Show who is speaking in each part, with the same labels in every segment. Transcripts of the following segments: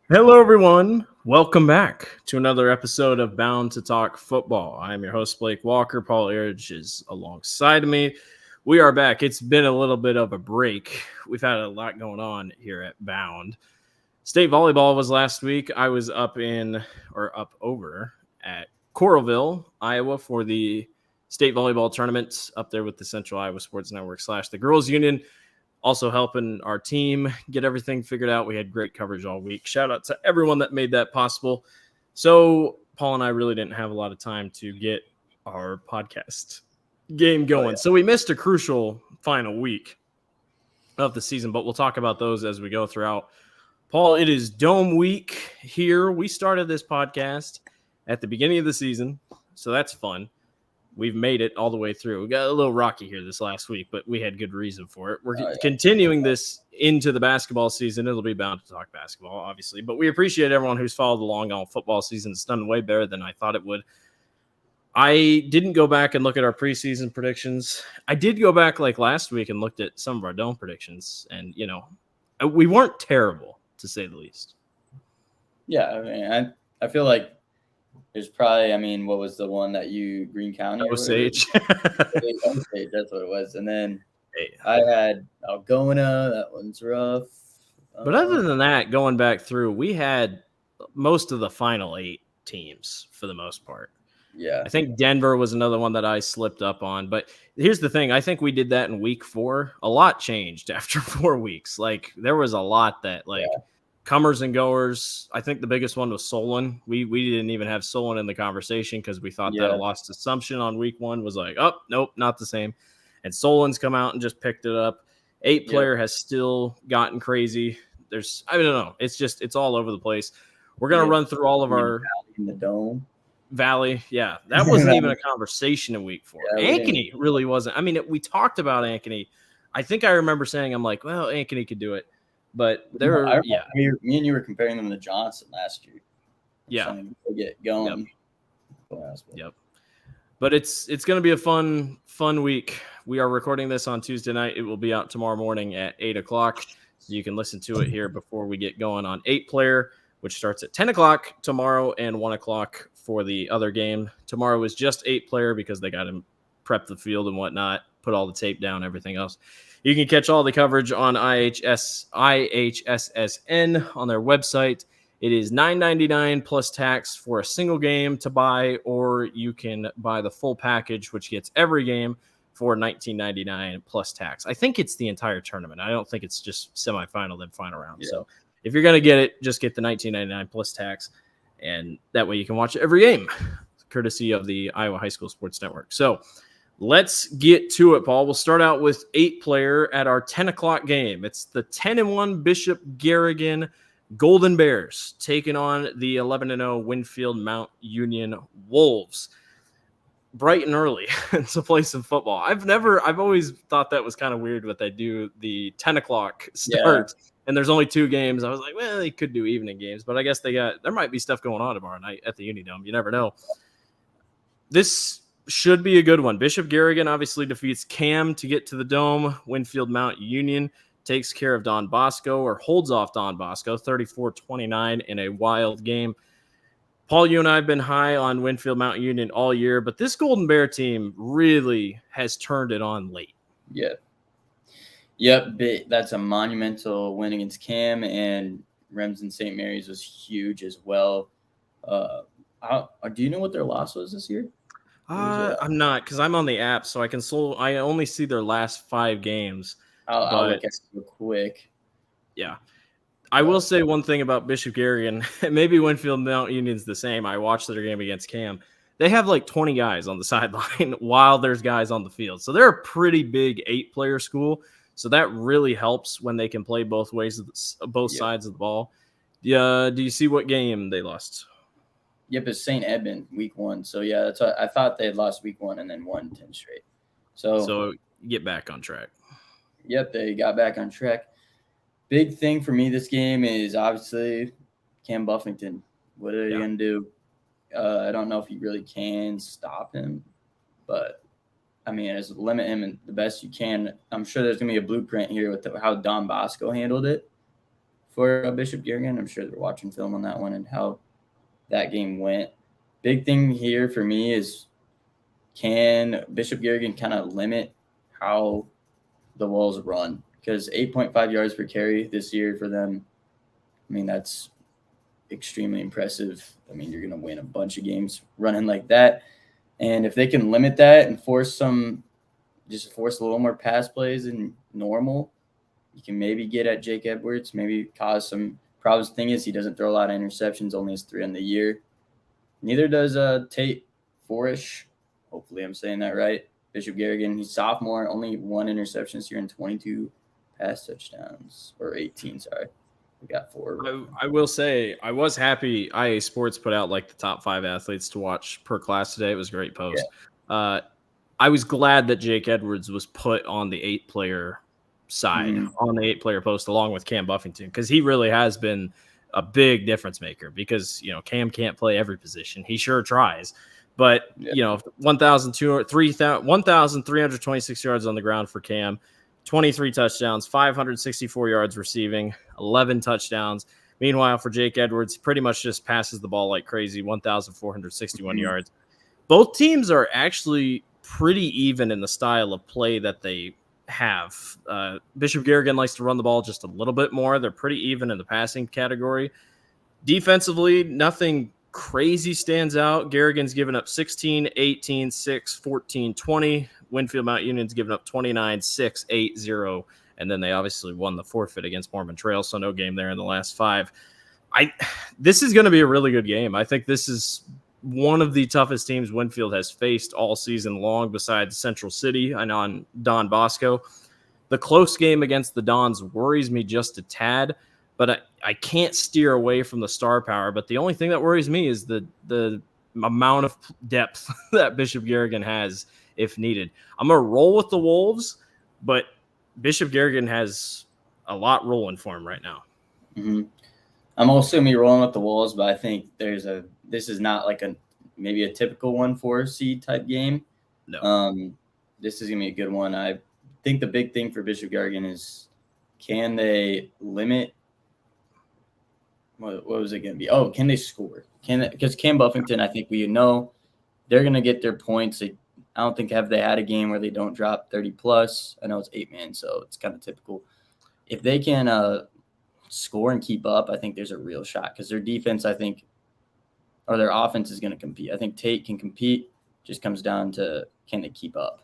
Speaker 1: Hello, everyone. Welcome back to another episode of Bound to Talk Football. I am your host, Blake Walker. Paul Ehrich is alongside of me. We are back. It's been a little bit of a break. We've had a lot going on here at Bound. State volleyball was last week. I was up over at Coralville, Iowa for the state volleyball tournament up there with the Central Iowa Sports Network / the Girls Union. Also helping our team get everything figured out. We had great coverage all week. Shout out to everyone that made that possible. So Paul and I really didn't have a lot of time to get our podcast game going. So we missed a crucial final week of the season, but we'll talk about those as we go throughout. Paul, it is Dome Week here. We started this podcast at the beginning of the season, so that's fun. We've made it all the way through. We got a little rocky here this last week, but we had good reason for it. We're continuing this into the basketball season. It'll be bound to talk basketball, obviously, but we appreciate everyone who's followed along on football season. It's done way better than I thought it would. I didn't go back and look at our preseason predictions. I did go back like last week and looked at some of our Dome predictions, and, we weren't terrible, to say the least.
Speaker 2: Yeah, I mean, I feel like there's probably, what was the one that you Green County?
Speaker 1: Osage.
Speaker 2: Osage, that's what it was. And then I had Algona. That one's rough.
Speaker 1: But other than that, going back through, we had most of the final 8 teams for the most part.
Speaker 2: Yeah.
Speaker 1: I think Denver was another one that I slipped up on. But here's the thing. I think we did that in week 4. A lot changed after 4 weeks. Like, there was a lot that, comers and goers. I think the biggest one was Solon. We didn't even have Solon in the conversation because we thought that a lost assumption on week 1 was like, oh, nope, not the same. And Solon's come out and just picked it up. 8-player has still gotten crazy. I don't know. It's all over the place. We're going to run through all of our
Speaker 2: in the Dome.
Speaker 1: Valley. Yeah, that wasn't even a conversation in week 4. Ankeny really wasn't. I mean, we talked about Ankeny. I think I remember saying, I'm like, well, Ankeny could do it. But me
Speaker 2: and you were comparing them to Johnson last year.
Speaker 1: Yeah.
Speaker 2: To get going.
Speaker 1: Yep. But it's going to be a fun week. We are recording this on Tuesday night. It will be out tomorrow morning at 8 o'clock. So you can listen to it here before we get going on 8-player, which starts at 10 o'clock tomorrow and 1 o'clock for the other game. Tomorrow is just 8-player because they got to prep the field and whatnot, put all the tape down, everything else. You can catch all the coverage on IHSSN on their website. It is $9.99 plus tax for a single game to buy, or you can buy the full package, which gets every game for $19.99 plus tax. I think it's the entire tournament. I don't think it's just semifinal, then final round. Yeah. So if you're going to get it, just get the $19.99 plus tax, and that way you can watch every game, courtesy of the Iowa High School Sports Network. So let's get to it, Paul. We'll start out with 8-player at our 10 o'clock game. It's the 10-1 Bishop Garrigan Golden Bears taking on the 11-0 Winfield Mount Union Wolves. Bright and early to play some football. I've always thought that was kind of weird what they do, the 10 o'clock start, and there's only 2 games. I was like, well, they could do evening games, but I guess there might be stuff going on tomorrow night at the UNI Dome. You never know. This should be a good one. Bishop Garrigan obviously defeats Cam to get to the Dome. Winfield Mount Union takes care of Don Bosco, or holds off Don Bosco, 34-29 in a wild game. Paul, you and I have been high on Winfield Mount Union all year, but this Golden Bear team really has turned it on late.
Speaker 2: Yeah. Yep, that's a monumental win against Cam, and Remsen St. Mary's was huge as well. Do you know what their loss was this year?
Speaker 1: I'm not, because I'm on the app, so I only see their last 5 games.
Speaker 2: I'll look at it real quick.
Speaker 1: Yeah. I will say one thing about Bishop Garrigan. Maybe Winfield Mount Union's the same. I watched their game against Cam. They have like 20 guys on the sideline while there's guys on the field. So they're a pretty big 8-player school. So that really helps when they can play both ways, both sides of the ball. Yeah. Do you see what game they lost?
Speaker 2: Yep, it's St. Edmund week 1. So yeah, that's what I thought they had lost week 1 and then won 10 straight.
Speaker 1: So get back on track.
Speaker 2: Yep, they got back on track. Big thing for me this game is obviously Cam Buffington. What are you going to do? I don't know if you really can stop him, but just limit him the best you can. I'm sure there's going to be a blueprint here with how Don Bosco handled it for Bishop Garrigan. I'm sure they're watching film on that one and how that game went. Big thing here for me is, can Bishop Garrigan kind of limit how the Wolves run? Because 8.5 yards per carry this year for them, I mean, that's extremely impressive. I mean, you're going to win a bunch of games running like that. And if they can limit that and force a little more pass plays than normal, you can maybe get at Jake Edwards, maybe cause some problems. The thing is, he doesn't throw a lot of interceptions, only has 3 on the year. Neither does Tate Forish. Hopefully I'm saying that right. Bishop Garrigan, he's sophomore, only 1 interception this year and 22 pass touchdowns, or 18, sorry. We got 4.
Speaker 1: I will say I was happy IA Sports put out like the top 5 athletes to watch per class today. It was a great post. Yeah. I was glad that Jake Edwards was put on the 8-player side, on the 8-player post along with Cam Buffington, because he really has been a big difference maker, because, you know, Cam can't play every position. He sure tries. But, you know, 1,326 yards on the ground for Cam, 23 touchdowns, 564 yards receiving, 11 touchdowns. Meanwhile, for Jake Edwards, pretty much just passes the ball like crazy, 1,461 yards. Both teams are actually pretty even in the style of play that they have. Bishop Garrigan likes to run the ball just a little bit more. They're pretty even in the passing category. Defensively, nothing crazy stands out. Garrigan's given up 16, 18, 6, 14, 20. Winfield Mount Union's given up 29, 6, 8, 0. And then they obviously won the forfeit against Mormon Trail, so no game there in the last 5. This is going to be a really good game. I think this is one of the toughest teams Winfield has faced all season long, besides Central City and on Don Bosco. The close game against the Dons worries me just a tad, but I can't steer away from the star power. But the only thing that worries me is the amount of depth that Bishop Garrigan has if needed. I'm going to roll with the Wolves, but Bishop Garrigan has a lot rolling for him right now.
Speaker 2: Mm-hmm. I'm also going to be rolling with the Wolves, but I think this is not like maybe a typical 1-4 seed type game.
Speaker 1: No.
Speaker 2: This is going to be a good one. I think the big thing for Bishop Garrigan is, can they limit what was it going to be? Oh, can they score? Because Cam Buffington, I think they're going to get their points. I don't think they had a game where they don't drop 30 plus. I know it's 8-man, so it's kind of typical. If they can score and keep up, I think there's a real shot, because their defense, I think, or their offense is going to compete. I think Tate can compete. Just comes down to, can they keep up?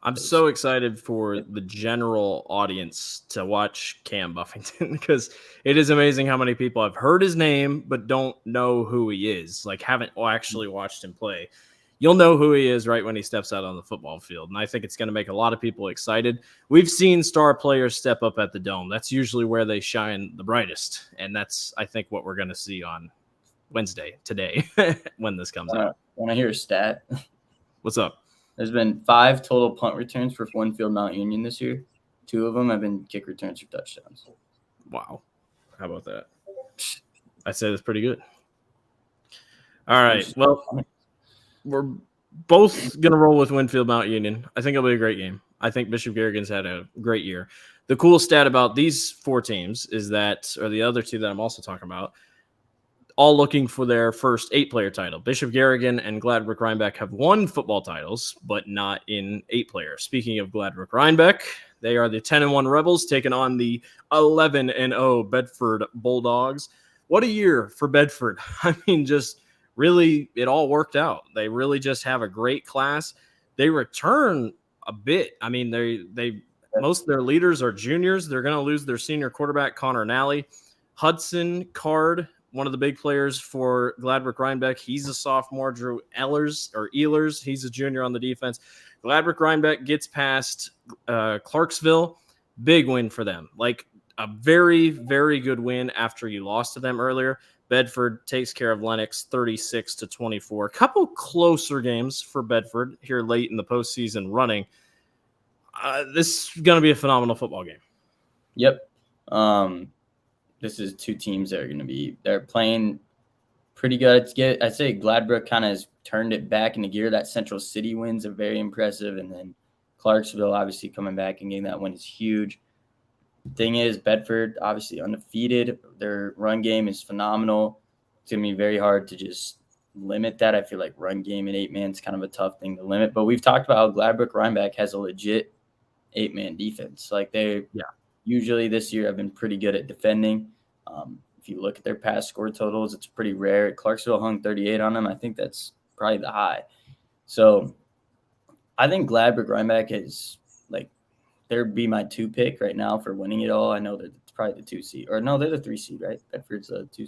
Speaker 1: I'm so excited for the general audience to watch Cam Buffington, because it is amazing how many people have heard his name but don't know who he is, like haven't actually watched him play. You'll know who he is right when he steps out on the football field, and I think it's going to make a lot of people excited. We've seen star players step up at the Dome. That's usually where they shine the brightest, and that's, I think, what we're going to see on Wednesday, today, when this comes out.
Speaker 2: Want to hear a stat?
Speaker 1: What's up?
Speaker 2: There's been 5 total punt returns for Winfield Mount Union this year. 2 of them have been kick returns for touchdowns.
Speaker 1: Wow. How about that? I say that's pretty good. All right. Well, we're both going to roll with Winfield Mount Union. I think it'll be a great game. I think Bishop Garrigan's had a great year. The cool stat about these 4 teams is that, or the other 2 that I'm also talking about, all looking for their first 8-player title. Bishop Garrigan and Gladbrook Rhinebeck have won football titles, but not in 8-player. Speaking of Gladbrook Rhinebeck, they are the 10-1 Rebels taking on the 11-0 Bedford Bulldogs. What a year for Bedford. I mean, just really, it all worked out. They really just have a great class. They return a bit. I mean, they most of their leaders are juniors. They're going to lose their senior quarterback, Connor Nally. Hudson Card, one of the big players for Gladbrook Rhinebeck, he's a sophomore. Drew Ehlers, he's a junior on the defense. Gladbrook Rhinebeck gets past Clarksville. Big win for them. Like a very, very good win after you lost to them earlier. Bedford takes care of Lennox 36-24. A couple closer games for Bedford here late in the postseason running. This is going to be a phenomenal football game.
Speaker 2: Yep. This is 2 teams that are they're playing pretty good. I'd say Gladbrook kind of has turned it back into gear. That Central City win's are very impressive. And then Clarksville obviously coming back and getting that win is huge. Thing is, Bedford obviously undefeated. Their run game is phenomenal. It's going to be very hard to just limit that. I feel like run game and 8-man is kind of a tough thing to limit. But we've talked about how Gladbrook Rhinebeck has a legit 8-man defense. Like they usually this year have been pretty good at defending. If you look at their past score totals, it's pretty rare. Clarksville hung 38 on them. I think that's probably the high. So I think Gladbrook Rhinebeck is like there'd be my 2 pick right now for winning it all. I know that it's probably the 2 seed, or no, they're the 3 seed, right? Bedford's the 2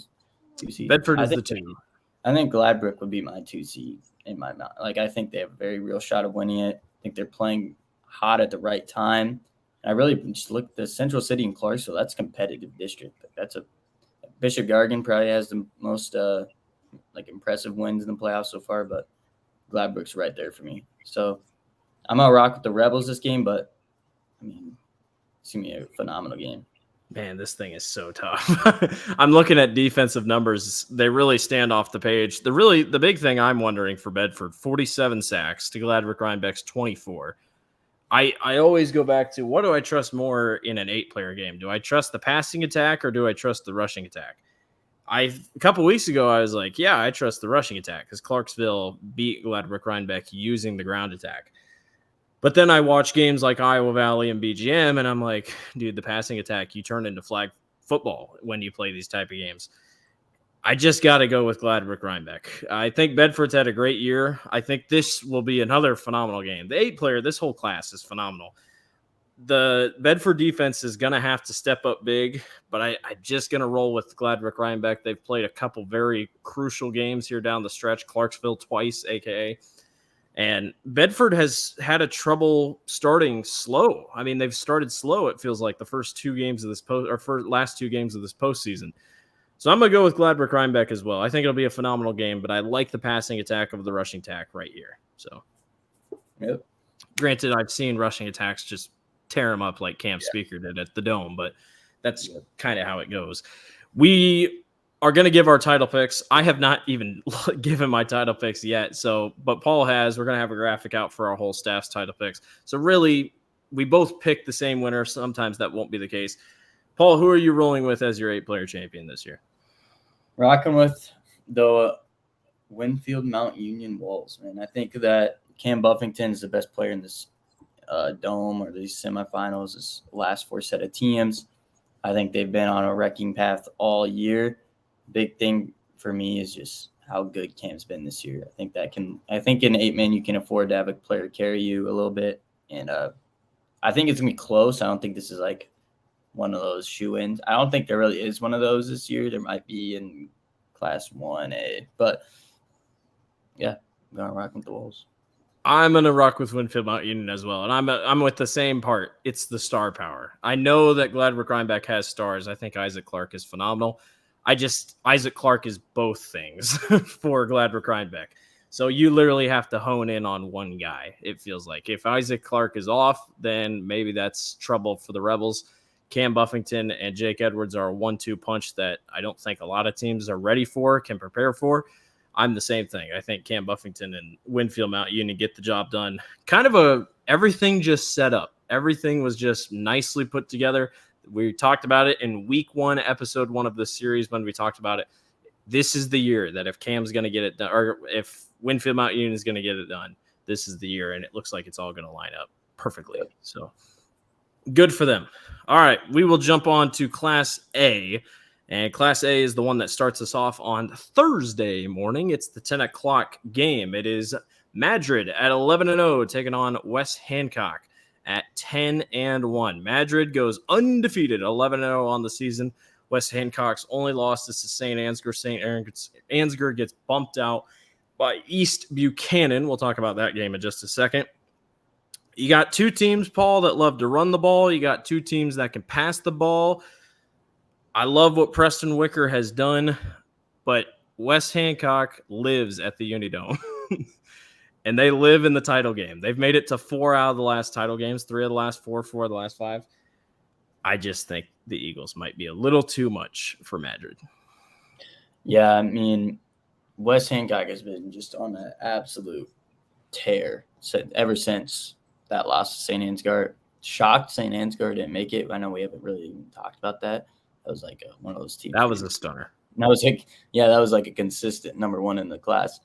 Speaker 2: seed.
Speaker 1: Bedford is the 2.
Speaker 2: I think Gladbrook would be my 2 seed in my mind. Like I think they have a very real shot of winning it. I think they're playing hot at the right time. I really just look at the Central City and Clarksville. That's a competitive district. That's a Bishop Gargan probably has the most impressive wins in the playoffs so far, but Gladbrook's right there for me. So I'm gonna rock with the Rebels this game, but I mean, it's gonna be a phenomenal game.
Speaker 1: Man, this thing is so tough. I'm looking at defensive numbers. They really stand off the page. The big thing I'm wondering for Bedford, 47 sacks to Gladbrook Rhinebeck's 24. I always go back to, what do I trust more in an 8-player game? Do I trust the passing attack or do I trust the rushing attack? A couple weeks ago, I was like, yeah, I trust the rushing attack because Clarksville beat Gladbrook Rhinebeck using the ground attack. But then I watch games like Iowa Valley and BGM, and I'm like, dude, the passing attack, you turn into flag football when you play these type of games. I just got to go with Gladbrook Rhinebeck. I think Bedford's had a great year. I think this will be another phenomenal game. The 8-player, this whole class is phenomenal. The Bedford defense is going to have to step up big, but I'm just going to roll with Gladbrook Rhinebeck. They've played a couple very crucial games here down the stretch. Clarksville twice, a.k.a. And Bedford has had a trouble starting slow. I mean, they've started slow, it feels like, the first 2 games of this last 2 games of this postseason. So I'm going to go with Gladbrook Rhinebeck as well. I think it'll be a phenomenal game, but I like the passing attack over the rushing attack right here. So,
Speaker 2: yep.
Speaker 1: Granted, I've seen rushing attacks just tear them up like Cam Speaker did at the Dome, but that's kind of how it goes. We are going to give our title picks. I have not even given my title picks yet. But Paul has. We're going to have a graphic out for our whole staff's title picks. So really, we both pick the same winner. Sometimes that won't be the case. Paul, who are you rolling with as your 8-player champion this year?
Speaker 2: Rocking with the Winfield Mount Union Wolves, man. I think that Cam Buffington is the best player in this Dome or these semifinals, this last 4 set of teams. I think they've been on a wrecking path all year. Big thing for me is just how good Cam's been this year. I think in 8-man you can afford to have a player carry you a little bit, and I think it's gonna be close. I don't think this is like one of those shoe-ins. I don't think there really is one of those this year. There might be in Class 1A, but yeah, I'm gonna rock with the Wolves.
Speaker 1: I'm going to rock with Winfield Mount Union as well. And I'm with the same part. It's the star power. I know that Gladbrook Rhinebeck has stars. I think Isaac Clark is phenomenal. Isaac Clark is both things for Gladbrook Rhinebeck. So you literally have to hone in on one guy, it feels like. If Isaac Clark is off, then maybe that's trouble for the Rebels. Cam Buffington and Jake Edwards are a 1-2 punch that I don't think a lot of teams are ready for, can prepare for. I'm the same thing. I think Cam Buffington and Winfield Mount Union get the job done. Kind of everything just set up. Everything was just nicely put together. We talked about it in week 1, episode 1 of this series when we talked about it. This is the year that if Cam's going to get it done, or if Winfield Mount Union is going to get it done, this is the year, and it looks like it's all going to line up perfectly. So good for them. All right, we will jump on to Class A. And Class A is the one that starts us off on Thursday morning. It's the 10 o'clock game. It is Madrid at 11-0 taking on West Hancock at 10-1. Madrid goes undefeated, 11-0 on the season. West Hancock's only loss is to St. Ansgar. St. Ansgar gets bumped out by East Buchanan. We'll talk about that game in just a second. You got 2 teams, Paul, that love to run the ball. You got 2 teams that can pass the ball. I love what Preston Wicker has done, but West Hancock lives at the UNI Dome, and they live in the title game. They've made it to 4 out of the last title games, 3 of the last 4, 4 of the last 5. I just think the Eagles might be a little too much for Madrid.
Speaker 2: Yeah, I mean, West Hancock has been just on an absolute tear ever since that loss to St. Ansgar. shocked St. Ansgar didn't make it. I know we haven't really even talked about that. That was like one of those teams.
Speaker 1: That was a stunner.
Speaker 2: That was like a consistent number one in the class.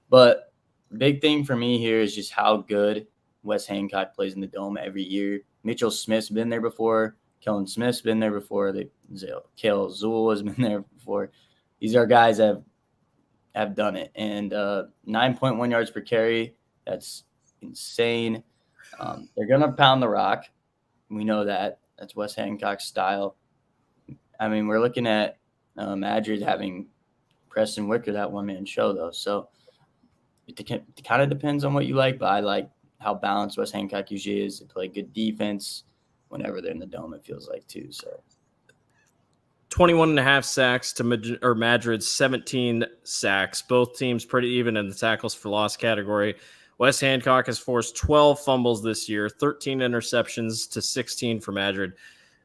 Speaker 2: But the big thing for me here is just how good Wes Hancock plays in the Dome every year. Mitchell Smith's been there before. Kellen Smith's been there before. Kale Zool has been there before. These are guys that have done it. And 9.1 yards per carry, that's insane. They're going to pound the rock. We know that. That's Wes Hancock's style. I mean, we're looking at Madrid having Preston Wicker, that one-man show, though. So it kind of depends on what you like, but I like how balanced Wes Hancock usually is. They play good defense whenever they're in the Dome, it feels like, too. So
Speaker 1: 21.5 sacks to Madrid's 17 sacks. Both teams pretty even in the tackles for loss category. Wes Hancock has forced 12 fumbles this year, 13 interceptions to 16 for Madrid.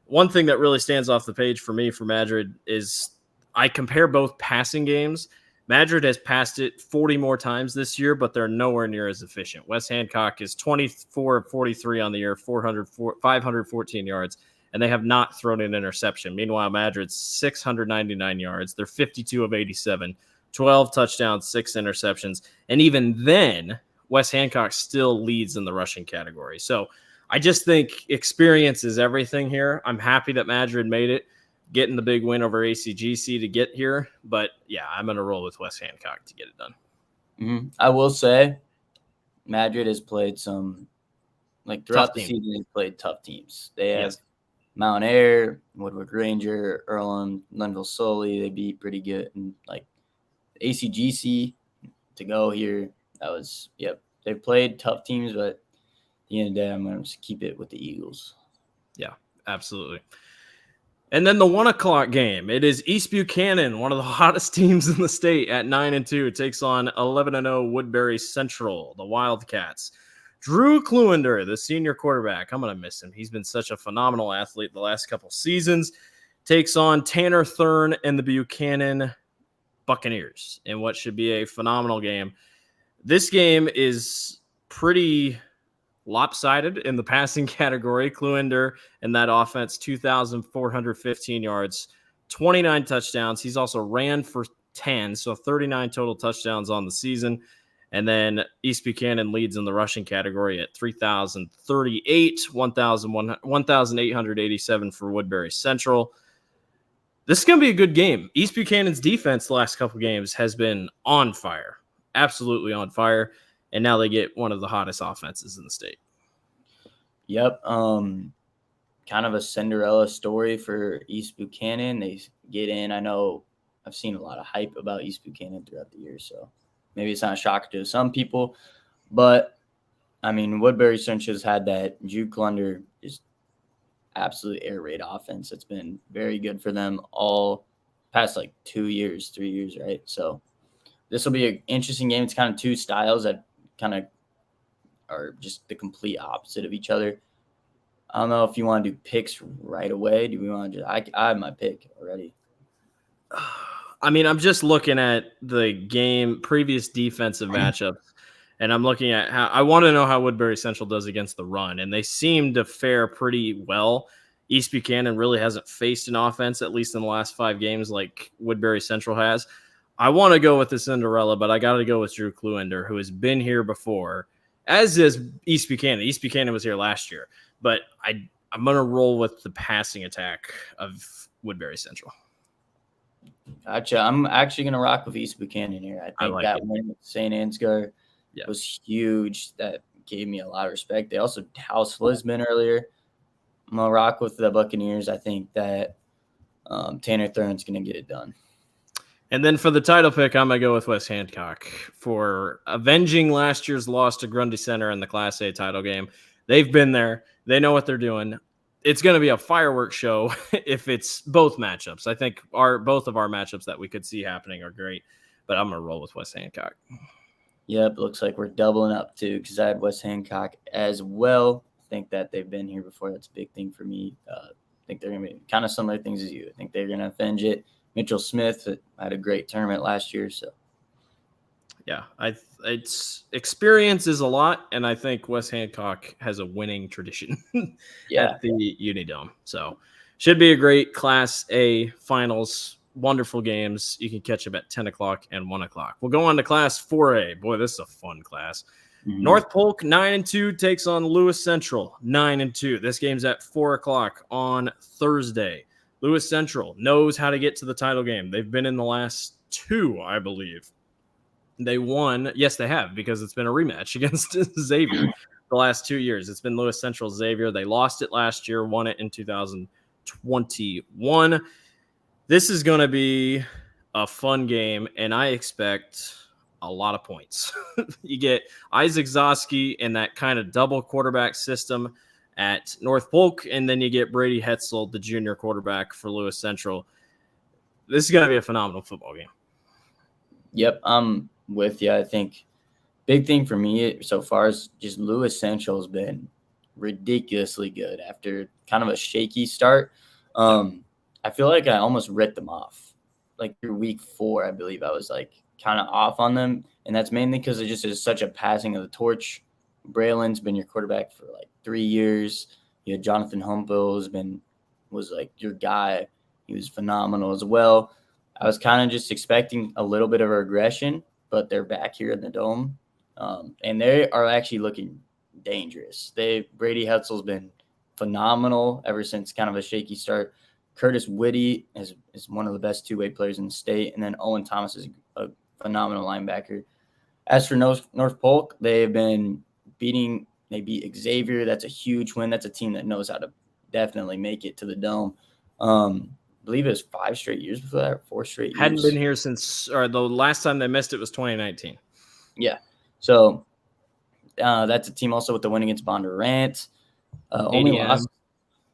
Speaker 1: One thing that really stands off the page for me for Madrid is I compare both passing games. Madrid has passed it 40 more times this year, but they're nowhere near as efficient. Wes Hancock is 24 of 43 on the year, 514 yards, and they have not thrown an interception. Meanwhile, Madrid's 699 yards. They're 52 of 87, 12 touchdowns, 6 interceptions. And even then, Wes Hancock still leads in the rushing category. So I just think experience is everything here. I'm happy that Madrid made it, getting the big win over ACGC to get here. But, yeah, I'm going to roll with Wes Hancock to get it done.
Speaker 2: Mm-hmm. I will say Madrid has played some, like throughout the season, they've played tough teams. They have Mount Air, Woodward Ranger, Earlham, Linville Sully. They beat pretty good. And, like, ACGC to go here, that was, they've played tough teams, but at the end of the day, I'm going to just keep it with the Eagles.
Speaker 1: Yeah, absolutely. And then the 1 o'clock game, it is East Buchanan, one of the hottest teams in the state at 9-2. It takes on 11-0 Woodbury Central, the Wildcats. Drew Kluender, the senior quarterback, I'm going to miss him. He's been such a phenomenal athlete the last couple seasons. Takes on Tanner Thurn and the Buchanan Buccaneers in what should be a phenomenal game. This game is pretty lopsided in the passing category. Kluender and that offense, 2,415 yards, 29 touchdowns. He's also ran for 10, so 39 total touchdowns on the season. And then East Buchanan leads in the rushing category at 3,038, 1,887 for Woodbury Central. This is going to be a good game. East Buchanan's defense the last couple games has been on fire, absolutely on fire. And now they get one of the hottest offenses in the state.
Speaker 2: Yep. Kind of a Cinderella story for East Buchanan. They get in. I know I've seen a lot of hype about East Buchanan throughout the year, so maybe it's not a shocker to some people. But, I mean, Woodbury Central has had that. Drew Klunder is absolute air raid offense. It's been very good for them all past, 3 years, right? So this will be an interesting game. It's kind of two styles that kind of are just the complete opposite of each other. I don't know if you want to do picks right away. Do we want to just I have my pick already.
Speaker 1: I mean, I'm just looking at the game previous defensive matchups, and I'm looking at how I want to know how Woodbury Central does against the run, and they seem to fare pretty well. East Buchanan really hasn't faced an offense, at least in the last 5 games, like Woodbury Central has. I want to go with the Cinderella, but I got to go with Drew Kluender, who has been here before, as is East Buchanan. East Buchanan was here last year, but I'm going to roll with the passing attack of Woodbury Central.
Speaker 2: Gotcha. I'm actually going to rock with East Buchanan here. I think win with St. Ansgar was huge. That gave me a lot of respect. They also housed Lisbon earlier. I'm going to rock with the Buccaneers. I think that Tanner Thurn's going to get it done.
Speaker 1: And then for the title pick, I'm going to go with Wes Hancock for avenging last year's loss to Grundy Center in the Class A title game. They've been there. They know what they're doing. It's going to be a fireworks show if it's both matchups. I think both of our matchups that we could see happening are great, but I'm going to roll with Wes Hancock.
Speaker 2: Yep, looks like we're doubling up too because I had Wes Hancock as well. I think that they've been here before. That's a big thing for me. I think they're going to be kind of similar things as you. I think they're going to avenge it. Mitchell Smith had a great tournament last year. So,
Speaker 1: Yeah, it's experience is a lot, and I think West Hancock has a winning tradition
Speaker 2: Yeah.
Speaker 1: at the UNI Dome. So should be a great Class A finals. Wonderful games. You can catch them at 10 o'clock and 1 o'clock. We'll go on to Class 4A. Boy, this is a fun class.
Speaker 2: Mhm.
Speaker 1: North Polk 9-2 takes on Lewis Central 9-2. This game's at 4 o'clock on Thursday. Lewis Central knows how to get to the title game. They've been in the last two, I believe. They won. Yes, they have, because it's been a rematch against Xavier the last 2 years. It's been Lewis Central Xavier. They lost it last year, won it in 2021. This is going to be a fun game, and I expect a lot of points. You get Isaac Zosky in that kind of double quarterback system at North Polk, and then you get Brady Hetzel, the junior quarterback for Lewis Central. This is going to be a phenomenal football game.
Speaker 2: Yep, I'm with you. I think big thing for me so far is just Lewis Central has been ridiculously good after kind of a shaky start. I feel like I almost ripped them off. Like through week 4, I believe I was like kind of off on them, and that's mainly because it just is such a passing of the torch. Braylon's been your quarterback for like 3 years. You had Jonathan Humpel was like your guy. He was phenomenal as well. I was kind of just expecting a little bit of a regression, but they're back here in the Dome, and they are actually looking dangerous. Brady Hetzel's been phenomenal ever since kind of a shaky start. Curtis Whitty is one of the best two-way players in the state, and then Owen Thomas is a phenomenal linebacker. As for North Polk, they beat Xavier. That's a huge win. That's a team that knows how to definitely make it to the Dome. I believe it was 5 straight years before that, or 4 straight years.
Speaker 1: Hadn't been here since, or the last time they missed it was 2019.
Speaker 2: Yeah. So that's a team also with the win against Bondurant.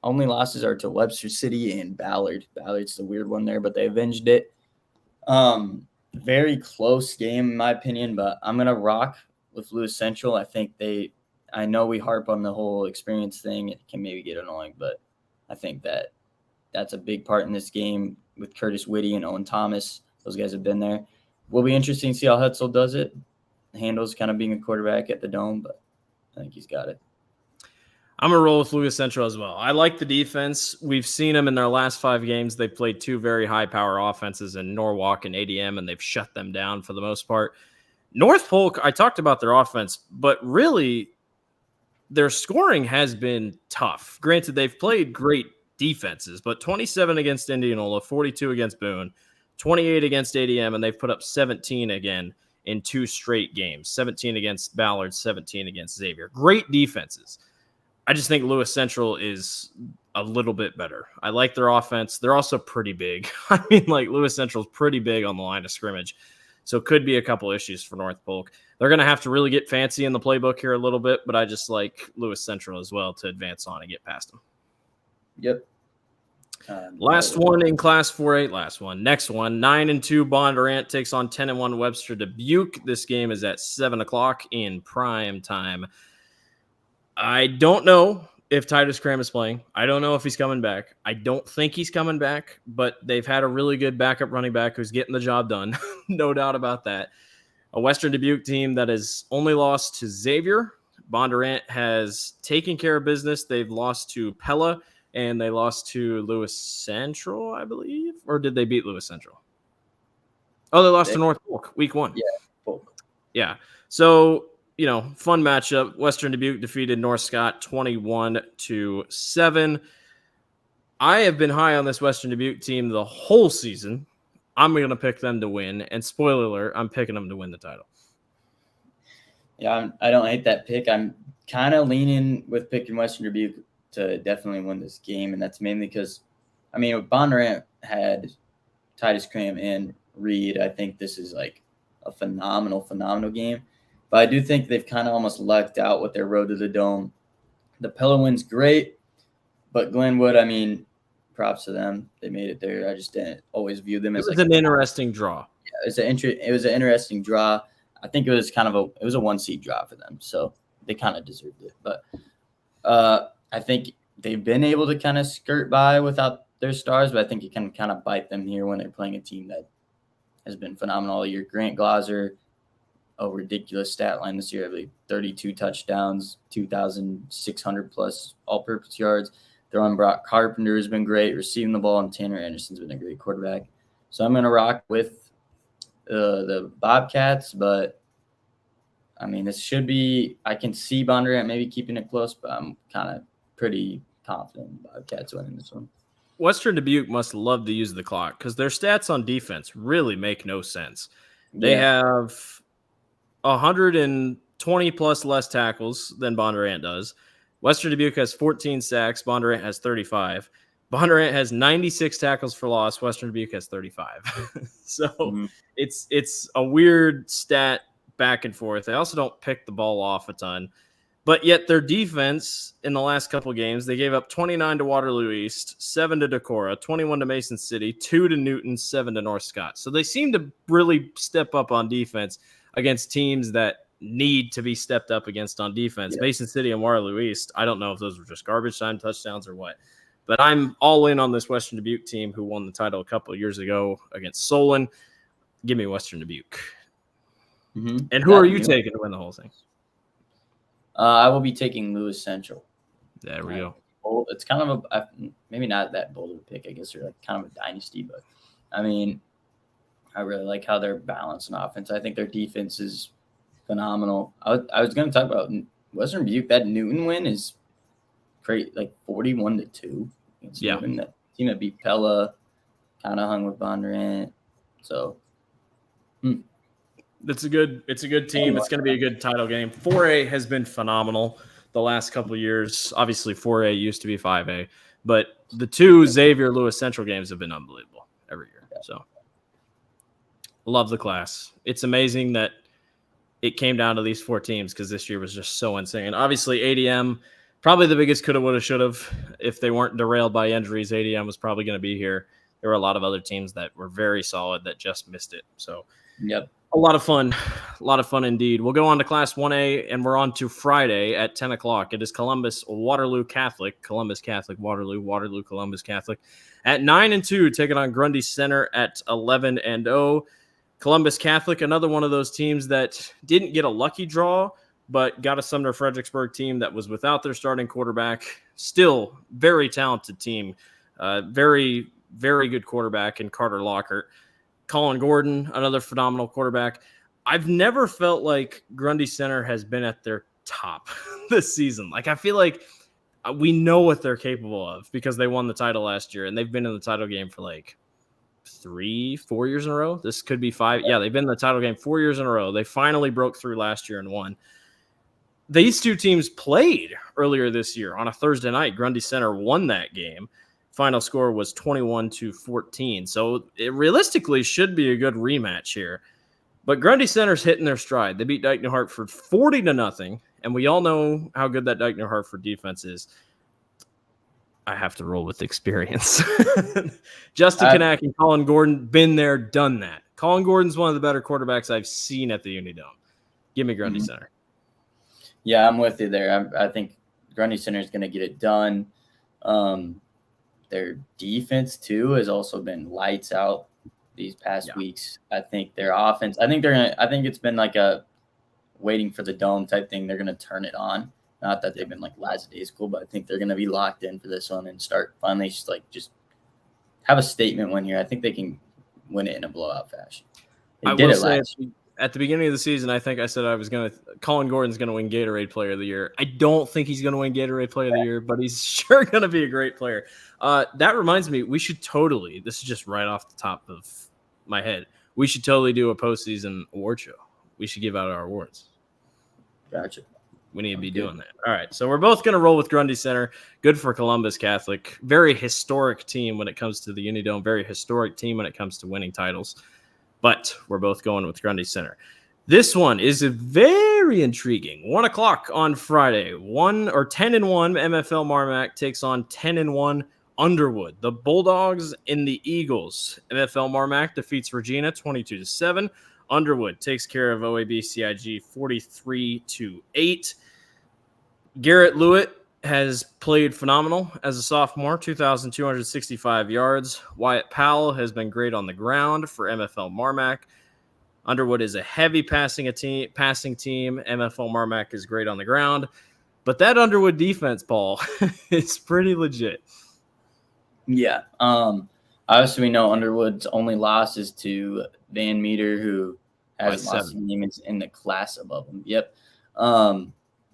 Speaker 2: Only losses are to Webster City and Ballard. Ballard's the weird one there, but they avenged it. Very close game in my opinion, but I'm gonna rock with Lewis Central. I know we harp on the whole experience thing. It can maybe get annoying, but I think that's a big part in this game with Curtis Whitty and Owen Thomas. Those guys have been there. Will be interesting to see how Hetzel does it. Handles kind of being a quarterback at the Dome, but I think he's got it.
Speaker 1: I'm going to roll with Lewis Central as well. I like the defense. We've seen them in their last 5 games. They played 2 very high-power offenses in Norwalk and ADM, and they've shut them down for the most part. North Polk, I talked about their offense, but really their scoring has been tough. Granted, they've played great defenses, but 27 against Indianola, 42 against Boone, 28 against ADM, and they've put up 17 again in 2 straight games. 17 against Ballard, 17 against Xavier. Great defenses. I just think Lewis Central is a little bit better. I like their offense. They're also pretty big. I mean, like, Lewis Central's pretty big on the line of scrimmage. So it could be a couple issues for North Polk. They're going to have to really get fancy in the playbook here a little bit, but I just like Lewis Central as well to advance on and get past them.
Speaker 2: Yep.
Speaker 1: Last one in Class 4A. Last one. Next one. 9-2 Bondurant takes on 10-1 Webster Dubuque. This game is at 7 o'clock in prime time. I don't know if Titus Cram is playing. I don't know if he's coming back. I don't think he's coming back, but they've had a really good backup running back who's getting the job done. No doubt about that. A Western Dubuque team that has only lost to Xavier. Bondurant has taken care of business. They've lost to Pella, and they lost to Lewis Central, I believe. Or did they beat Lewis Central? Oh, they lost to North Polk, week 1.
Speaker 2: Yeah, Polk.
Speaker 1: Yeah. So, fun matchup. Western Dubuque defeated North Scott 21-7. I have been high on this Western Dubuque team the whole season. I'm going to pick them to win. And spoiler alert, I'm picking them to win the title.
Speaker 2: Yeah, I don't hate that pick. I'm kind of leaning with picking Western Dubuque to definitely win this game, and that's mainly because, Bondurant had Titus Cram and Reed. I think this is like a phenomenal game. But I do think they've kind of almost lucked out with their road to the Dome. The Pella win's great, but Glenwood, props to them. They made it there. I just didn't always view them as
Speaker 1: an interesting draw.
Speaker 2: Yeah, it was an interesting draw. I think it was a 1-seed draw for them, so they kind of deserved it. But I think they've been able to kind of skirt by without their stars, but I think it can kind of bite them here when they're playing a team that has been phenomenal all year. Grant Glauser, a ridiculous stat line this year. I believe 32 touchdowns, 2,600 plus all-purpose yards. Throwing Brock Carpenter has been great. Receiving the ball, and Tanner Anderson's been a great quarterback. So I'm going to rock with the Bobcats, but I mean, this should be – I can see Bondurant maybe keeping it close, but I'm kind of pretty confident in Bobcats winning this one.
Speaker 1: Western Dubuque must love to use the clock because their stats on defense really make no sense. They have 120 plus less tackles than Bondurant does. Western Dubuque has 14 sacks. Bondurant has 35. Bondurant has 96 tackles for loss. Western Dubuque has 35. So it's a weird stat back and forth. They also don't pick the ball off a ton. But yet their defense in the last couple games, they gave up 29 to Waterloo East, 7 to Decorah, 21 to Mason City, 2 to Newton, 7 to North Scott. So they seem to really step up on defense against teams that need to be stepped up against on defense. Yep. Mason City and Waterloo East, I don't know if those were just garbage time touchdowns or what. But I'm all in on this Western Dubuque team who won the title a couple of years ago against Solon. Give me Western Dubuque. And who are you taking to win the whole thing?
Speaker 2: I will be taking Lewis Central.
Speaker 1: There we go.
Speaker 2: It's kind of maybe not that bold of a pick. I guess they're like kind of a dynasty, but I mean, I really like how they're balanced in offense. I think their defense is phenomenal. I was going to talk about Western Dubuque. That Newton win is great, like 41-2 against Newton. That team that beat Pella, kind of hung with Bondurant. So,
Speaker 1: It's a good team. It's going to be a good title game. 4A has been phenomenal the last couple of years. Obviously, 4A used to be 5A, but the two Xavier Lewis Central games have been unbelievable every year. So, love the class. It's amazing that it came down to these 4 teams because this year was just so insane. Obviously, ADM, probably the biggest coulda, woulda, shoulda. If they weren't derailed by injuries, ADM was probably going to be here. There were a lot of other teams that were very solid that just missed it. So, a lot of fun indeed. We'll go on to Class 1A, and we're on to Friday at 10 o'clock. It is Columbus Waterloo Catholic, Columbus Catholic Waterloo, Waterloo Columbus Catholic at 9-2, taking on Grundy Center at 11-0. Columbus Catholic, another one of those teams that didn't get a lucky draw, but got a Sumner Fredericksburg team that was without their starting quarterback. Still very talented team, very, very good quarterback in Carter Lockhart. Colin Gordon, another phenomenal quarterback. I've never felt like Grundy Center has been at their top this season. Like, I feel like we know what they're capable of because they won the title last year, and they've been in the title game for like 3-4 years in a row. This could be 5. Yeah, they've been in the title game 4 years in a row. They finally broke through last year and won. These two teams played earlier this year on a Thursday night. Grundy Center won that game. Final score was 21-14. So it realistically should be a good rematch here. But Grundy Center's hitting their stride. They beat Dyke New Hartford 40-0. And we all know how good that Dyke New Hartford defense is. I have to roll with experience. Justin Kanak and Colin Gordon, been there, done that. Colin Gordon's one of the better quarterbacks I've seen at the UNI Dome. Give me Grundy Center.
Speaker 2: Yeah, I'm with you there. I think Grundy Center is going to get it done. Their defense, too, has also been lights out these past weeks. I think their offense, I think it's been like a waiting for the dome type thing. They're going to turn it on. Not that they've been like lackadaisical, but I think they're going to be locked in for this one and start finally just have a statement win here. I think they can win it in a blowout fashion. They did it last year.
Speaker 1: At the beginning of the season, I think I said Colin Gordon's going to win Gatorade Player of the Year. I don't think he's going to win Gatorade Player of the Year, but he's sure going to be a great player. That reminds me, we should totally, this is just right off the top of my head, we should totally do a postseason award show. We should give out our awards.
Speaker 2: Gotcha.
Speaker 1: We need to be doing that. All right, so we're both going to roll with Grundy Center. Good for Columbus Catholic. Very historic team when it comes to the UNI Dome. Very historic team when it comes to winning titles. But we're both going with Grundy Center. This one is very intriguing. 1 o'clock on Friday. 10-1 MFL Marmac takes on 10-1 Underwood. The Bulldogs and the Eagles. MFL Marmac defeats Regina 22-7. Underwood takes care of OAB CIG 43-8. Garrett Lewitt has played phenomenal as a sophomore, 2,265 yards. Wyatt Powell has been great on the ground for MFL Marmac. Underwood is a heavy passing team. MFL Marmac is great on the ground. But that Underwood defense, Paul, is pretty legit.
Speaker 2: Yeah. Obviously, we know Underwood's only loss is to Van Meter, who has lost games in the class above them. Yep.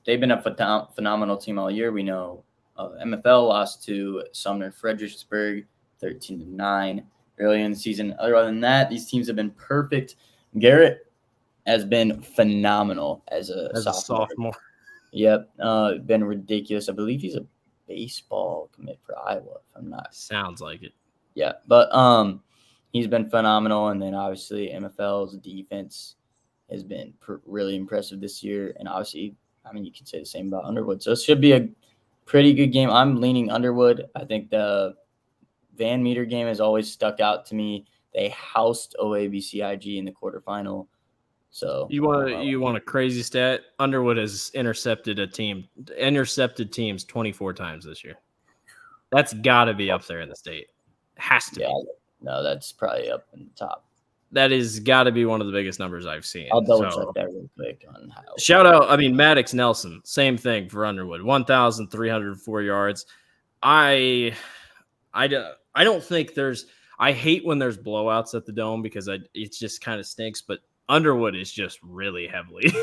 Speaker 2: They've been a phenomenal team all year. We know MFL lost to Sumner Fredericksburg 13-9 early in the season. Other than that, these teams have been perfect. Garrett has been phenomenal as a sophomore. Yep. Been ridiculous. I believe he's a baseball commit for Iowa, if I'm not.
Speaker 1: Sounds like it.
Speaker 2: Yeah, but he's been phenomenal, and then obviously MFL's defense has been really impressive this year, and obviously, I mean, you can say the same about Underwood. So it should be a pretty good game. I'm leaning Underwood. I think the Van Meter game has always stuck out to me. They housed OABCIG in the quarterfinal. So
Speaker 1: you want a crazy stat? Underwood has intercepted teams 24 times this year. That's got to be up there in the state. Has to be.
Speaker 2: No, that's probably up in the top.
Speaker 1: That is got to be one of the biggest numbers I've seen.
Speaker 2: I'll double check that real quick on how.
Speaker 1: Shout out, I mean, Maddox Nelson, same thing for Underwood, 1,304 yards. I don't think I hate when there's blowouts at the Dome because it just kind of stinks, but Underwood is just really heavily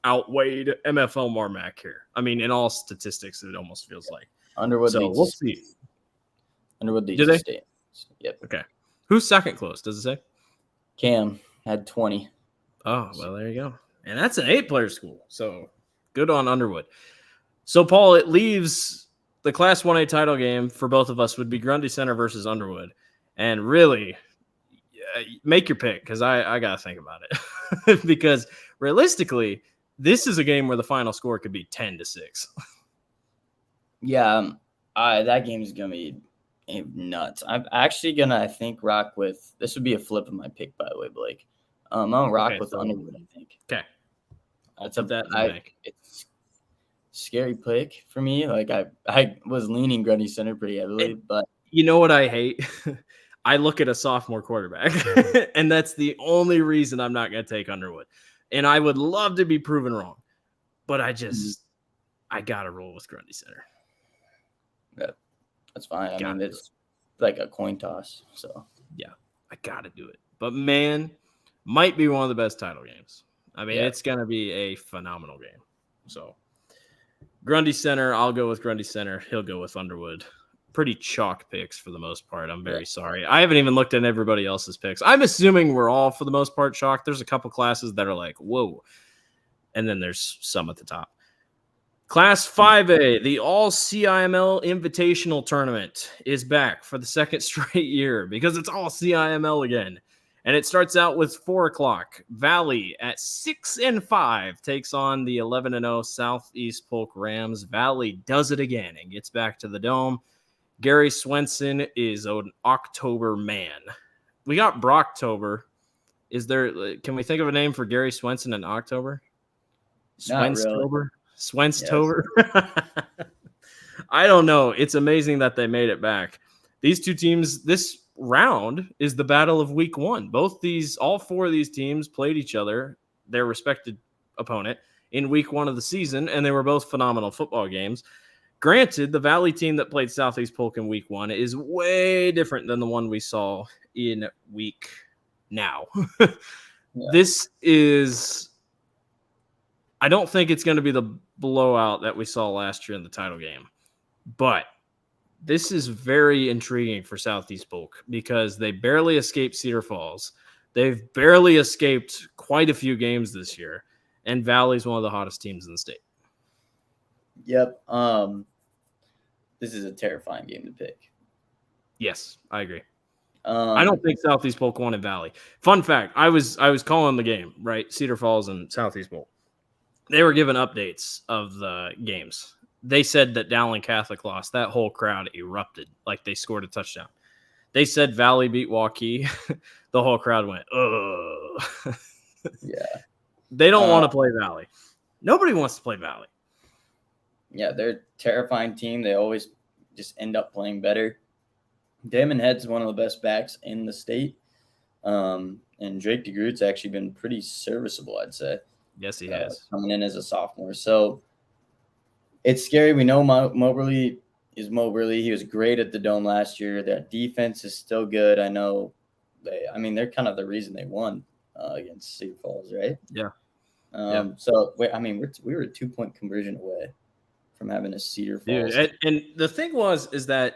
Speaker 1: outweighed MFL Marmac here. I mean, in all statistics, it almost feels like.
Speaker 2: Underwood
Speaker 1: leads. We'll see.
Speaker 2: Underwood leads the state. Yep.
Speaker 1: Okay. Who's second close? Does it say?
Speaker 2: Cam had 20.
Speaker 1: Oh, well, there you go. And that's an 8-player school. So good on Underwood. So, Paul, it leaves the Class 1A title game for both of us would be Grundy Center versus Underwood. And really, make your pick because I got to think about it. Because realistically, this is a game where the final score could be 10-6.
Speaker 2: Yeah, that game is going to be nuts. I'm actually going to, I think, rock with – this would be a flip of my pick, by the way, Blake. I'm going to rock with Underwood, I think.
Speaker 1: Okay.
Speaker 2: It's a scary pick for me. Like, I was leaning Grundy Center pretty heavily, but –
Speaker 1: You know what I hate? I look at a sophomore quarterback, and that's the only reason I'm not going to take Underwood. And I would love to be proven wrong, but I got to roll with Grundy Center.
Speaker 2: Yeah, that's fine. I mean, it's like a coin toss. So,
Speaker 1: yeah, I got to do it. But, man, might be one of the best title games. I mean, it's going to be a phenomenal game. So, Grundy Center, I'll go with Grundy Center. He'll go with Underwood. Pretty chalk picks for the most part. I'm very sorry. I haven't even looked at everybody else's picks. I'm assuming we're all, for the most part, chalk. There's a couple classes that are like, whoa. And then there's some at the top. Class 5A, the All-CIML Invitational Tournament is back for the second straight year because it's All-CIML again. And it starts out with 4 o'clock. Valley at 6-5 takes on the 11-0 Southeast Polk Rams. Valley does it again and gets back to the Dome. Gary Swenson is an October man. We got Brocktober. Can we think of a name for Gary Swenson in October? Swenstober? Really. Swenstober? Yes. I don't know. It's amazing that they made it back. These two teams, this round is the battle of week 1. All 4 of these teams played each other, their respected opponent, in week 1 of the season, and they were both phenomenal football games. Granted, the Valley team that played Southeast Polk in week 1 is way different than the one we saw in week now. This is, I don't think it's going to be the blowout that we saw last year in the title game, but this is very intriguing for Southeast Polk because they barely escaped Cedar Falls. They've barely escaped quite a few games this year, and Valley's one of the hottest teams in the state.
Speaker 2: Yep. This is a terrifying game to pick.
Speaker 1: Yes, I agree. I don't think Southeast Polk won in Valley. Fun fact, I was calling the game, right? Cedar Falls and Southeast Polk. They were given updates of the games. They said that Dowling Catholic lost. That whole crowd erupted like they scored a touchdown. They said Valley beat Waukee. The whole crowd went, ugh.
Speaker 2: Yeah.
Speaker 1: They don't want to play Valley. Nobody wants to play Valley.
Speaker 2: Yeah, they're a terrifying team. They always just end up playing better. Damon Head's one of the best backs in the state. And Drake DeGroote's actually been pretty serviceable, I'd say.
Speaker 1: Yes, he has.
Speaker 2: Coming in as a sophomore. So it's scary. We know Moberly is Moberly. He was great at the Dome last year. That defense is still good. I know they're kind of the reason they won against Cedar Falls, right?
Speaker 1: Yeah.
Speaker 2: So, we were a 2-point conversion away from having a Cedar Falls.
Speaker 1: Dude, and the thing is that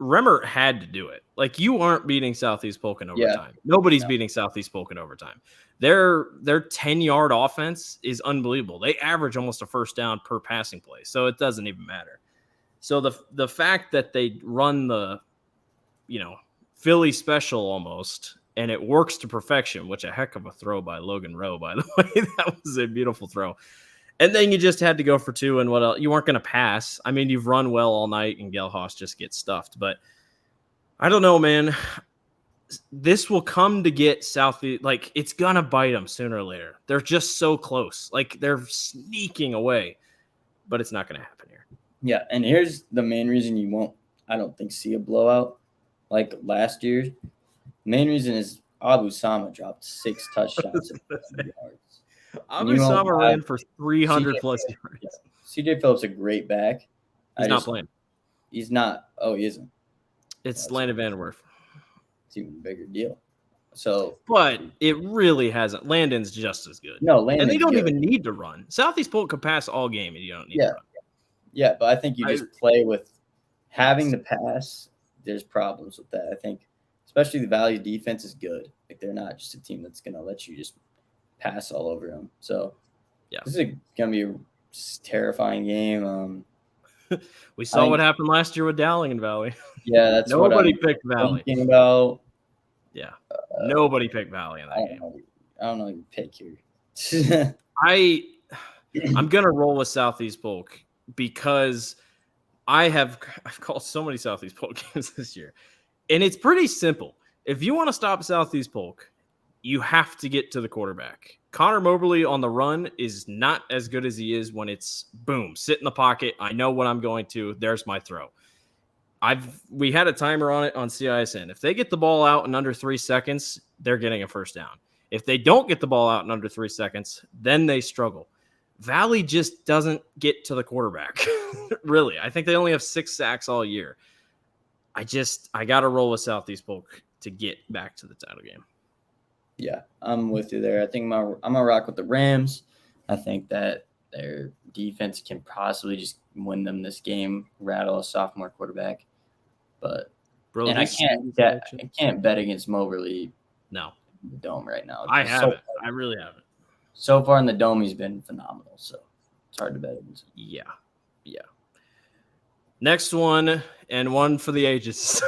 Speaker 1: Remmer had to do it. Like, you aren't beating Southeast Polk in overtime.
Speaker 2: Yeah.
Speaker 1: Nobody's beating Southeast Polk in overtime. Their 10-yard offense is unbelievable. They average almost a first down per passing play, so it doesn't even matter. So the fact that they run the, Philly special almost, and it works to perfection, which a heck of a throw by Logan Rowe, by the way. That was a beautiful throw. And then you just had to go for 2, and what else? You weren't going to pass. I mean, you've run well all night, and Gelhaus just gets stuffed. But I don't know, man. This will come to get Southeast. Like, it's going to bite them sooner or later. They're just so close. Like, they're sneaking away. But it's not going to happen here.
Speaker 2: Yeah, and here's the main reason you won't, I don't think, see a blowout like last year. The main reason is Abu Sama dropped 6 touchdowns at 100 yards.
Speaker 1: Abu Sama ran for 300 plus yards.
Speaker 2: Yeah. CJ Phillips a great back.
Speaker 1: He's not playing.
Speaker 2: He's not. Oh, he isn't.
Speaker 1: It's Landon Vanderwerf.
Speaker 2: It's even a bigger deal. So,
Speaker 1: but it really hasn't. Landon's just as good.
Speaker 2: No, Landon's
Speaker 1: and they don't
Speaker 2: good.
Speaker 1: even need to run. Southeast Polk could pass all game, and you don't need to run.
Speaker 2: Yeah, but I think you just play with having the pass. There's problems with that. I think, especially the Valley defense is good. Like, they're not just a team that's going to let you just pass all over them. So, this is going to be a terrifying game.
Speaker 1: We saw what happened last year with Dowling and Valley.
Speaker 2: Yeah, that's
Speaker 1: nobody picked Valley.
Speaker 2: About.
Speaker 1: Yeah, nobody picked Valley in that game.
Speaker 2: I don't know your pick here.
Speaker 1: I'm gonna roll with Southeast Polk because I've called so many Southeast Polk games this year, and it's pretty simple. If you want to stop Southeast Polk, you have to get to the quarterback. Connor Moberly on the run is not as good as he is when it's boom, sit in the pocket. I know what I'm going to. There's my throw. We had a timer on it on CISN. If they get the ball out in under 3 seconds, they're getting a first down. If they don't get the ball out in under 3 seconds, then they struggle. Valley just doesn't get to the quarterback. Really. I think they only have 6 sacks all year. I got to roll with Southeast Polk to get back to the title game.
Speaker 2: Yeah, I'm with you there. I think I'm going to rock with the Rams. I think that their defense can possibly just win them this game, rattle a sophomore quarterback. But I can't bet against Moberly.
Speaker 1: No.
Speaker 2: In the Dome right now.
Speaker 1: I haven't. I really haven't.
Speaker 2: So far in the Dome, he's been phenomenal. So it's hard to bet against him.
Speaker 1: Yeah. Next one, and one for the ages.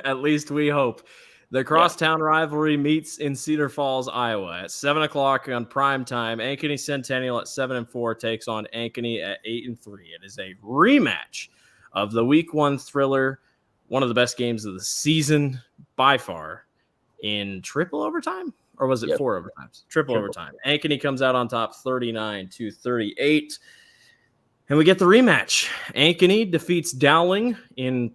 Speaker 1: At least we hope. The crosstown rivalry meets in Cedar Falls, Iowa at 7:00 on prime time. Ankeny Centennial at 7-4 takes on Ankeny at 8-3. It is a rematch of the Week 1 thriller, one of the best games of the season by far, in triple overtime, or was it 4 overtimes? Triple overtime. Ankeny comes out on top, 39-38, and we get the rematch. Ankeny defeats Dowling in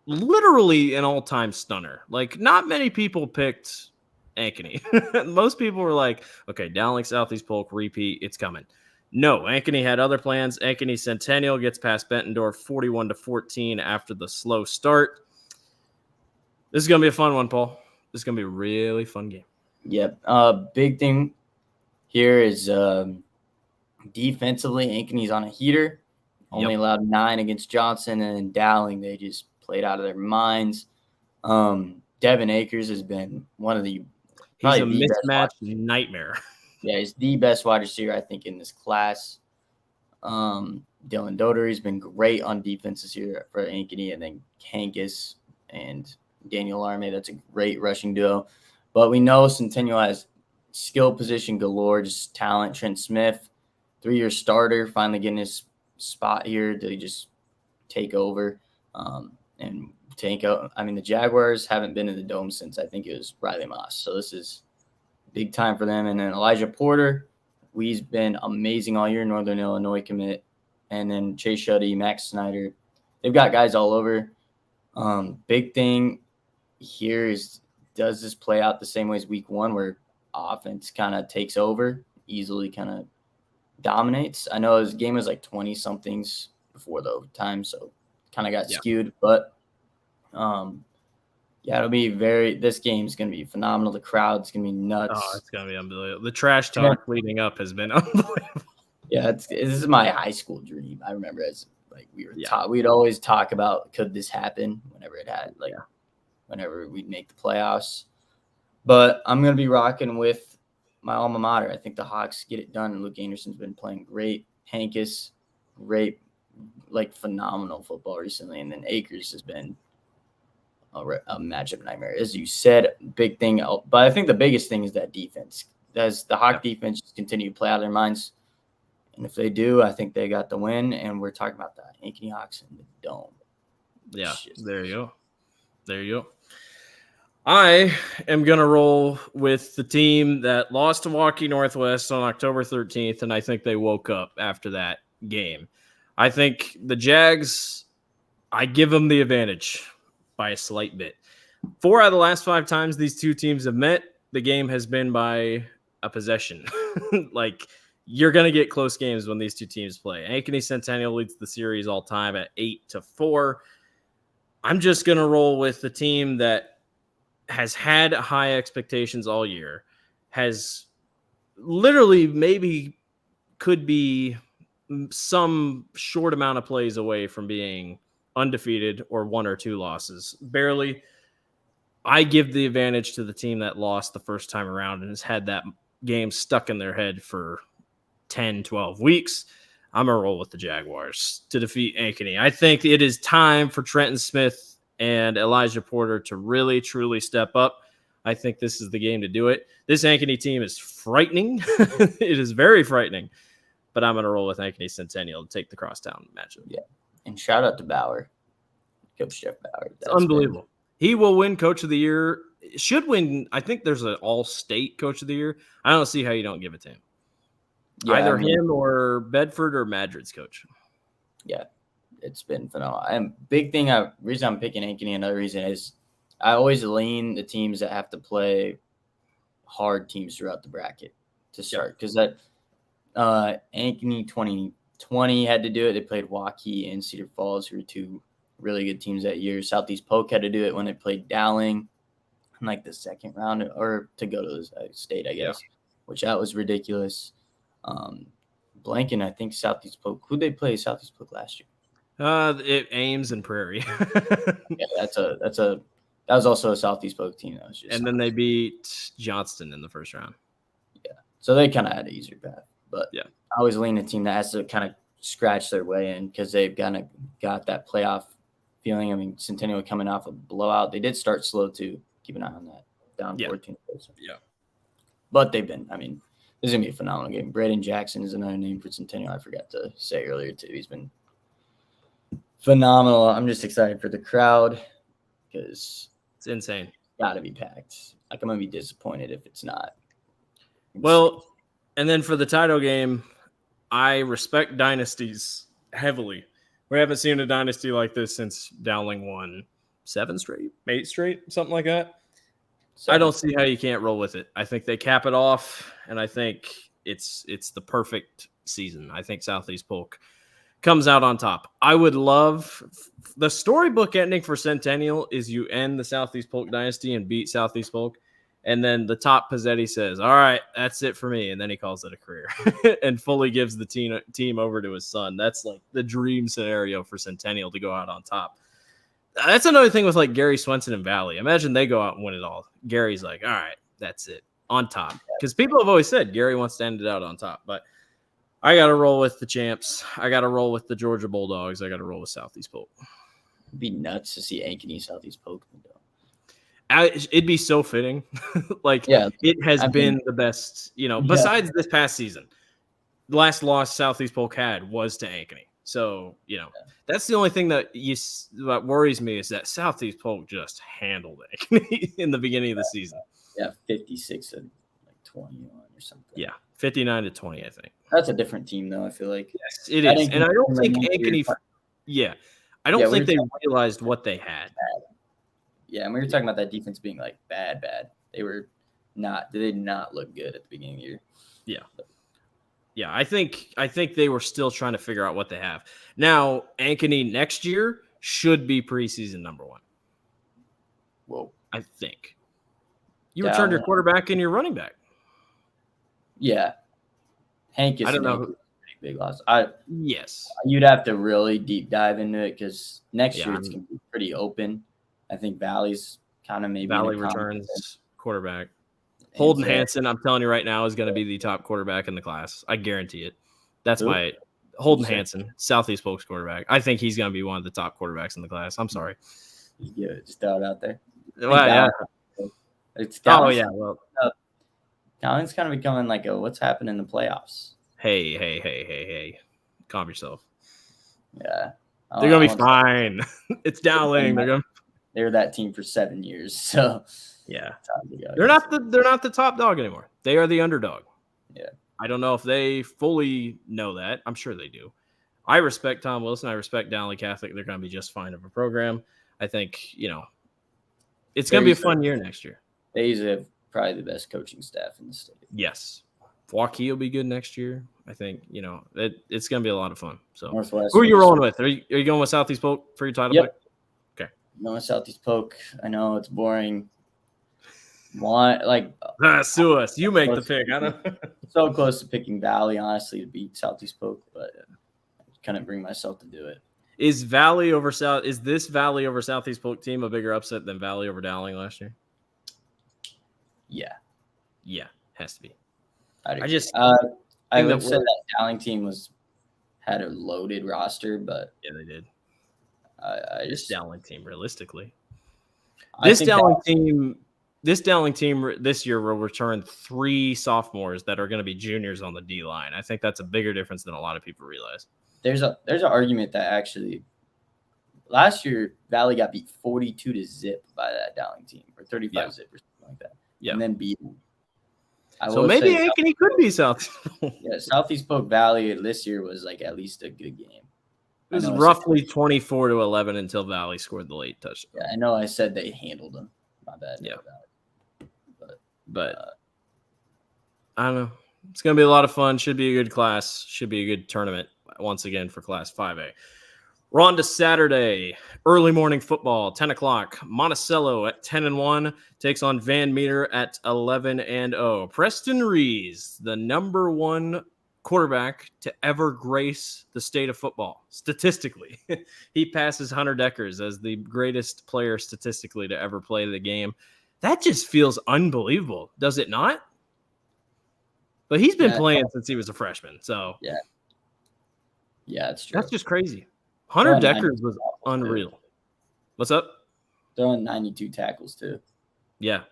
Speaker 1: literally an all-time stunner. Like, not many people picked Ankeny. Most people were like, okay, Dowling, Southeast Polk, repeat, it's coming. No, Ankeny had other plans. Ankeny Centennial gets past Bettendorf 41-14 after the slow start. This is going to be a fun one, Paul. This is going to be a really fun game.
Speaker 2: Yep. Big thing here is defensively, Ankeny's on a heater. Only allowed 9 against Johnson, and then Dowling, they just played out of their minds. Devin Akers has been one of the –
Speaker 1: he's a mismatch nightmare.
Speaker 2: Yeah, he's the best wide receiver, I think, in this class. Dylan Dodery's been great on defense this year for Ankeny, and then Kankis and Daniel Arme. That's a great rushing duo. But we know Centennial has skill position galore, just talent. Trent Smith, 3-year starter, finally getting his spot here to just take over and take out. I mean, the Jaguars haven't been in the Dome since I think it was Riley Moss. So this is big time for them. And then Elijah Porter, he's been amazing all year, Northern Illinois commit. And then Chase Shuddy, Max Snyder. They've got guys all over. Big thing here is does this play out the same way as week 1 where offense kind of takes over, easily kind of dominates? I know his game was like 20-somethings before the overtime, so kind of got skewed. But, it'll be this game's going to be phenomenal. The crowd's going to be nuts.
Speaker 1: Oh, it's going to be unbelievable. The trash talk leading up has been unbelievable.
Speaker 2: Yeah, this is my high school dream. I remember as like we were taught, we'd always talk about could this happen whenever it had whenever we'd make the playoffs. But I'm gonna be rocking with my alma mater. I think the Hawks get it done. And Luke Anderson's been playing great. Hankus, great, phenomenal football recently, and then Akers has been a matchup nightmare, as you said. Big thing, but I think the biggest thing is that defense. As the Hawk defense just continue to play out of their minds. And if they do, I think they got the win. And we're talking about that Ankeny Hawks in the Dome.
Speaker 1: Yeah, there you go. I am going to roll with the team that lost to Waukee Northwest on October 13th, and I think they woke up after that game. I think the Jags, I give them the advantage by a slight bit. 4 out of the last 5 times these two teams have met, the game has been by a possession. You're going to get close games when these two teams play. Ankeny Centennial leads the series all time at 8-4. I'm just going to roll with the team that has had high expectations all year, has literally maybe could be some short amount of plays away from being undefeated or 1 or 2 losses. Barely. I give the advantage to the team that lost the first time around and has had that game stuck in their head for 10, 12 weeks. I'm going to roll with the Jaguars to defeat Ankeny. I think it is time for Trenton Smith and Elijah Porter to really, truly step up. I think this is the game to do it. This Ankeny team is frightening. It is very frightening. But I'm going to roll with Ankeny Centennial to take the crosstown matchup.
Speaker 2: Yeah. And shout out to Bauer. Coach Jeff Bauer.
Speaker 1: It's unbelievable. He will win Coach of the Year. Should win. I think there's an all-state Coach of the Year. I don't see how you don't give it to him. Yeah, either him or Bedford or Madrid's coach.
Speaker 2: Yeah, it's been phenomenal. And big thing, reason I'm picking Ankeny, another reason is I always lean the teams that have to play hard teams throughout the bracket to start. Because Ankeny 2020 had to do it. They played Waukee and Cedar Falls, who were 2 really good teams that year. Southeast Polk had to do it when they played Dowling in the second round, or to go to the state, I guess, which that was ridiculous. Blanking, I think Southeast Polk. Who'd they play Southeast Polk last year?
Speaker 1: Ames and Prairie.
Speaker 2: Yeah, that was also a Southeast Polk team.
Speaker 1: And then they beat Johnston in the first round.
Speaker 2: Yeah, so they kind of had an easier path. But
Speaker 1: yeah,
Speaker 2: I always lean a team that has to kind of scratch their way in because they've kind of got that playoff feeling. I mean, Centennial coming off a blowout. They did start slow too. Keep an eye on that. Down 14.
Speaker 1: Yeah.
Speaker 2: But they've been, this is going to be a phenomenal game. Braden Jackson is another name for Centennial I forgot to say earlier, too. He's been phenomenal. I'm just excited for the crowd because
Speaker 1: it's insane.
Speaker 2: It's got to be packed. I'm going to be disappointed if it's not.
Speaker 1: Well, and then for the title game, I respect dynasties heavily. We haven't seen a dynasty like this since Dowling won 7 straight, 8 straight, something like that. I don't see how you can't roll with it. I think they cap it off, and I think it's the perfect season. I think Southeast Polk comes out on top. I would love the storybook ending for Centennial is you end the Southeast Polk dynasty and beat Southeast Polk, and then the top Pizzetti says, "All right, that's it for me," and then he calls it a career and fully gives the team over to his son. That's the dream scenario for Centennial to go out on top. That's another thing with Gary Swenson and Valley. Imagine they go out and win it all. Gary's all right, that's it, on top. Because people have always said Gary wants to end it out on top. But I got to roll with the champs. I got to roll with the Georgia Bulldogs. I got to roll with Southeast Polk.
Speaker 2: It'd be nuts to see Ankeny Southeast Polk.
Speaker 1: It'd be so fitting. It has been the best, besides this past season. The last loss Southeast Polk had was to Ankeny. So, that's the only thing that worries me is that Southeast Polk just handled it in the beginning of the season.
Speaker 2: Yeah, 56 and 21 or something.
Speaker 1: Yeah, 59-20, I think.
Speaker 2: That's a different team, though, I feel like.
Speaker 1: Yes, it is. And I don't think Ankeny – I don't think they realized what they had.
Speaker 2: Yeah, and we were talking about that defense being like bad. They did not look good at the beginning of the year.
Speaker 1: Yeah, I think they were still trying to figure out what they have. Now, Ankeny next year should be preseason number 1.
Speaker 2: Whoa.
Speaker 1: I think. You returned your quarterback and your running back.
Speaker 2: Yeah. Hank is
Speaker 1: I don't know.
Speaker 2: a pretty big loss.
Speaker 1: Yes.
Speaker 2: You'd have to really deep dive into it because next year it's going to be pretty open. I think Valley's kind of maybe
Speaker 1: Valley returns quarterback. Holden Hansen, I'm telling you right now, is going to be the top quarterback in the class. I guarantee it. That's my Holden Hansen, Southeast Polk's quarterback. I think he's going to be one of the top quarterbacks in the class. I'm sorry.
Speaker 2: Yeah, just throw it out there.
Speaker 1: Well, yeah.
Speaker 2: Well, Dowling's kind of becoming like what's happened in the playoffs.
Speaker 1: Hey. Calm yourself.
Speaker 2: Yeah.
Speaker 1: They're going to be fine. It's Dowling.
Speaker 2: They were that team for 7 years. So,
Speaker 1: yeah. They're not the top dog anymore. They are the underdog.
Speaker 2: Yeah.
Speaker 1: I don't know if they fully know that. I'm sure they do. I respect Tom Wilson. I respect Dowling Catholic. They're going to be just fine of a program. I think, it's going to be a fun year next year.
Speaker 2: They usually have probably the best coaching staff in the state.
Speaker 1: Yes. Waukee will be good next year. I think, it's going to be a lot of fun. So,
Speaker 2: Northwest.
Speaker 1: Who are you rolling with? Are you going with Southeast Polk for your title pick? Okay.
Speaker 2: No, Southeast Polk. I know it's boring.
Speaker 1: Sue us. You make the pick. I know.
Speaker 2: So close to picking Valley, honestly, to beat Southeast Polk, but I couldn't bring myself to do it.
Speaker 1: Is this Valley over Southeast Polk team a bigger upset than Valley over Dowling last year?
Speaker 2: Yeah.
Speaker 1: Yeah, has to be.
Speaker 2: I would say that Dowling team had a loaded roster, but
Speaker 1: yeah, they did.
Speaker 2: This
Speaker 1: Dowling team, realistically, this Dowling team this year will return 3 sophomores that are going to be juniors on the D line. I think that's a bigger difference than a lot of people realize.
Speaker 2: There's an argument that actually last year Valley got beat 42-0 by that Dowling team, or 35-0 or something like that.
Speaker 1: Yeah,
Speaker 2: and then beat them.
Speaker 1: So maybe Ankeny could be Southeast.
Speaker 2: Yeah, Southeast Polk Valley this year was at least a good game.
Speaker 1: It was roughly 24-11 until Valley scored the late touchdown.
Speaker 2: Yeah, I know. I said they handled them. My bad.
Speaker 1: Yeah, but I don't know. It's going to be a lot of fun. Should be a good class. Should be a good tournament once again for Class 5A. We're on to Saturday, early morning football, 10 o'clock. Monticello at 10-1 takes on Van Meter at 11-0. Preston Rees, the number 1 quarterback to ever grace the state of football, statistically. He passes Hunter Deckers as the greatest player statistically to ever play the game. That just feels unbelievable, does it not? But he's been playing since he was a freshman, so
Speaker 2: yeah, it's true.
Speaker 1: That's just crazy. Hunter Deckers was unreal. What's up?
Speaker 2: Throwing 92 tackles too.
Speaker 1: Yeah.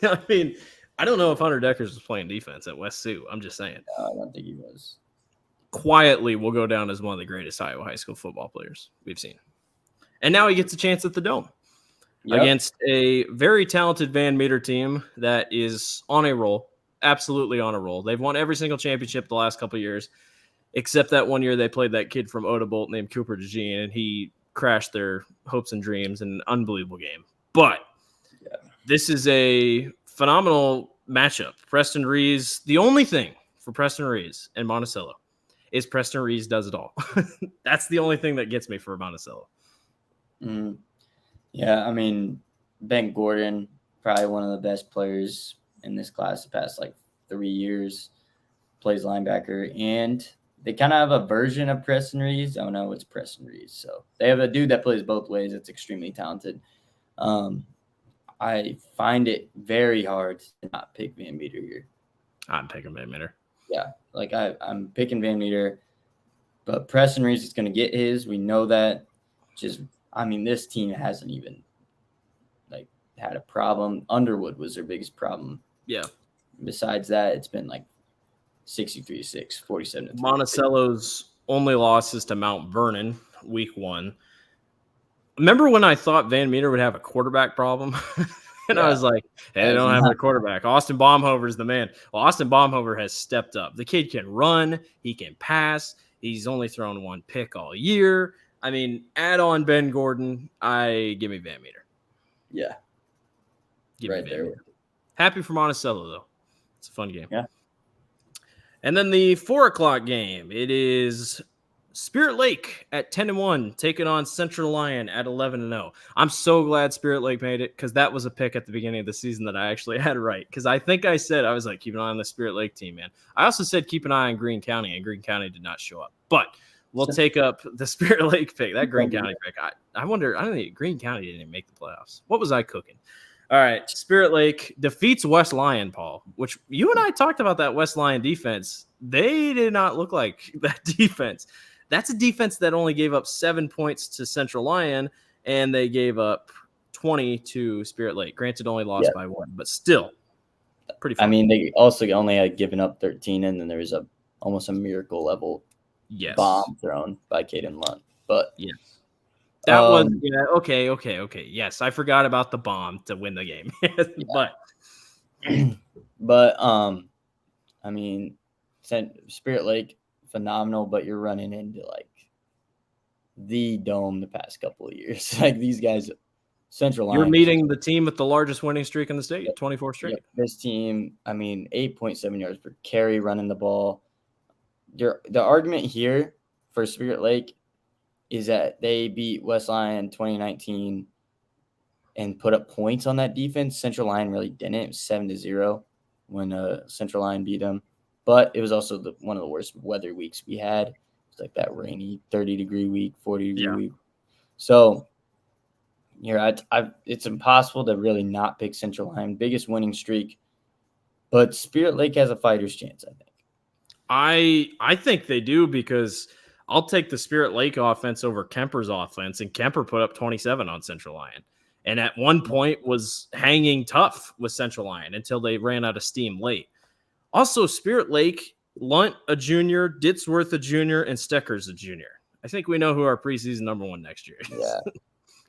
Speaker 1: I mean, I don't know if Hunter Deckers was playing defense at West Sioux. I'm just saying.
Speaker 2: No, I don't think he was.
Speaker 1: Quietly will go down as one of the greatest Iowa high school football players we've seen. And now he gets a chance at the Dome against a very talented Van Meter team that is on a roll, absolutely on a roll. They've won every single championship the last couple of years, except that one year they played that kid from Odebolt named Cooper DeJean, and he crashed their hopes and dreams in an unbelievable game. But this is a phenomenal matchup. Preston Rees, the only thing for Preston Rees and Monticello is Preston Rees does it all. That's the only thing that gets me for Monticello.
Speaker 2: Mm-hmm. Yeah, I mean, Ben Gordon, probably one of the best players in this class the past 3 years, plays linebacker, and they kind of have a version of Preston Rees. I don't know, it's Preston Rees. So they have a dude that plays both ways. It's extremely talented. I find it very hard to not pick Van Meter here.
Speaker 1: I'm picking Van Meter.
Speaker 2: Yeah, I'm picking Van Meter, but Preston Rees is going to get his. We know that. This team hasn't even had a problem. Underwood was their biggest problem.
Speaker 1: Yeah.
Speaker 2: Besides that, it's been 63-6, 47-3.
Speaker 1: Monticello's only loss is to Mount Vernon, week 1. Remember when I thought Van Meter would have a quarterback problem? And I was like, hey, they don't have their quarterback. Austin Baumhover's the man. Well, Austin Baumhover has stepped up. The kid can run. He can pass. He's only thrown 1 pick all year. I mean, add on Ben Gordon. Give me Van Meter.
Speaker 2: Yeah.
Speaker 1: Give me
Speaker 2: Right
Speaker 1: Van
Speaker 2: there.
Speaker 1: Meter. Happy for Monticello, though. It's a fun game.
Speaker 2: Yeah.
Speaker 1: And then the 4:00 game. It is Spirit Lake at 10-1 taking on Central Lyon at 11-0. I'm so glad Spirit Lake made it because that was a pick at the beginning of the season that I actually had right. Because I think I said, I was like, keep an eye on the Spirit Lake team, man. I also said keep an eye on Greene County, and Greene County did not show up. But we'll take up the Spirit Lake pick, that Greene County pick. I wonder, I don't think Greene County didn't even make the playoffs. What was I cooking? All right, Spirit Lake defeats West Lyon, Paul, which you and I talked about that West Lyon defense. They did not look like that defense. That's a defense that only gave up 7 points to Central Lyon, and they gave up 20 to Spirit Lake. Granted, only lost by 1, but still pretty fun.
Speaker 2: I mean, they also only had given up 13, and then there was almost a miracle level bomb thrown by Caden Lunt. But
Speaker 1: yes. That was okay. Yes, I forgot about the bomb to win the game.
Speaker 2: but I mean, Spirit Lake phenomenal, but you're running into like the Dome the past couple of years. Like these guys, Central Lyon.
Speaker 1: You're meeting the team with the largest winning streak in the state, 24 straight.
Speaker 2: Yep. This team, I mean, 8.7 yards per carry running the ball. The argument here for Spirit Lake is that they beat West Lyon 2019 and put up points on that defense. Central Lyon really didn't. It was 7-0 when Central Lyon beat them. But it was also one of the worst weather weeks we had. It was like that rainy 30-degree week, 40-degree week. So it's impossible to really not pick Central Lyon. Biggest winning streak. But Spirit Lake has a fighter's chance, I think.
Speaker 1: I think they do because I'll take the Spirit Lake offense over Kemper's offense, and Kemper put up 27 on Central Lyon. And at one point was hanging tough with Central Lyon until they ran out of steam late. Also, Spirit Lake, Lunt a junior, Ditzworth a junior, and Stecker's a junior. I think we know who our preseason number 1 next year is.
Speaker 2: Yeah.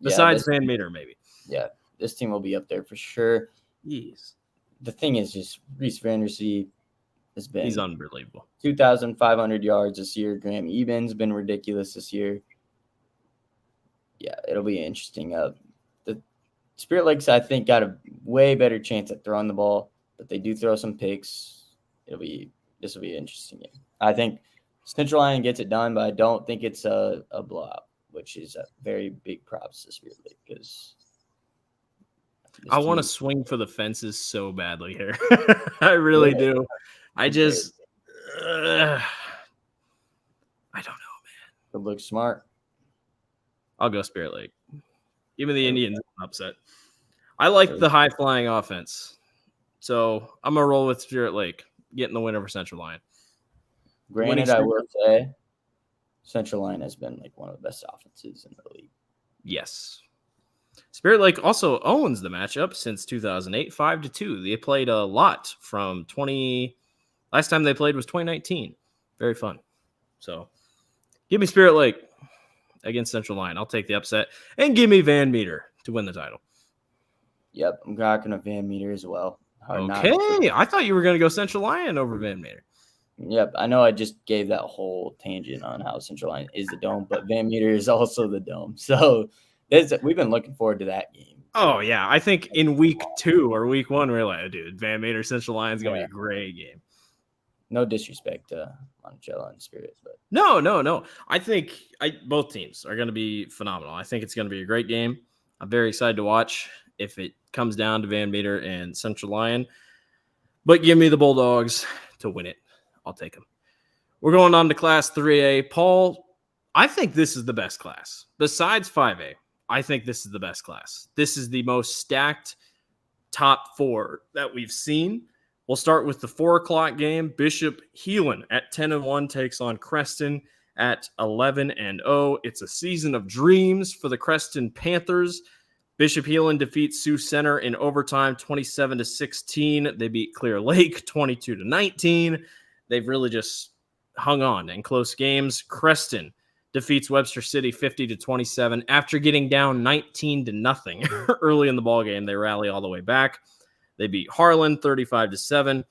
Speaker 1: Besides Van Meter, maybe.
Speaker 2: Yeah, this team will be up there for sure.
Speaker 1: Jeez.
Speaker 2: The thing is just Reese Vandersea has been.
Speaker 1: He's unbelievable.
Speaker 2: 2,500 yards this year. Graham Eben's been ridiculous this year. Yeah, it'll be interesting. The Spirit Lakes, I think, got a way better chance at throwing the ball, but they do throw some picks. This will be an interesting game. I think Central Lyon gets it done, but I don't think it's a blowout, which is a very big props to Spirit Lake because
Speaker 1: I want to swing for the fences so badly here. I really do. I just I don't know, man.
Speaker 2: It looks smart.
Speaker 1: I'll go Spirit Lake. Even the Indians upset. I like the high flying offense, so I'm gonna roll with Spirit Lake, getting the win over Central Lyon.
Speaker 2: Granted, I will say Central Lyon has been like one of the best offenses in the league.
Speaker 1: Yes. Spirit Lake also owns the matchup since 2008, 5-2. They played a lot from last time they played was 2019. Very fun. So give me Spirit Lake against Central Lyon. I'll take the upset. And give me Van Meter to win the title.
Speaker 2: Yep, I'm rocking a Van Meter as well.
Speaker 1: Okay. I thought you were going to go Central Lyon over Van Meter.
Speaker 2: Yep, I know I just gave that whole tangent on how Central Lyon is the Dome, but Van Meter is also the Dome. So we've been looking forward to that game.
Speaker 1: Oh, yeah. I think in week 2 or week 1, we're like, dude, Van Meter Central Lyon is going to be a great game.
Speaker 2: No disrespect to Monticello and Spirit, but
Speaker 1: no. I think both teams are going to be phenomenal. I think it's going to be a great game. I'm very excited to watch if it comes down to Van Meter and Central Lyon. But give me the Bulldogs to win it. I'll take them. We're going on to Class 3A. Paul, I think this is the best class. Besides 5A, I think this is the best class. This is the most stacked top 4 that we've seen. We'll start with the 4:00 game. Bishop Heelan at 10-1 takes on Creston at 11-0. It's a season of dreams for the Creston Panthers. Bishop Heelan defeats Sioux Center in overtime, 27-16. They beat Clear Lake 22-19. They've really just hung on in close games. Creston defeats Webster City 50-27 after getting down 19-0 early in the ballgame. They rally all the way back. They beat Harlan 35-7.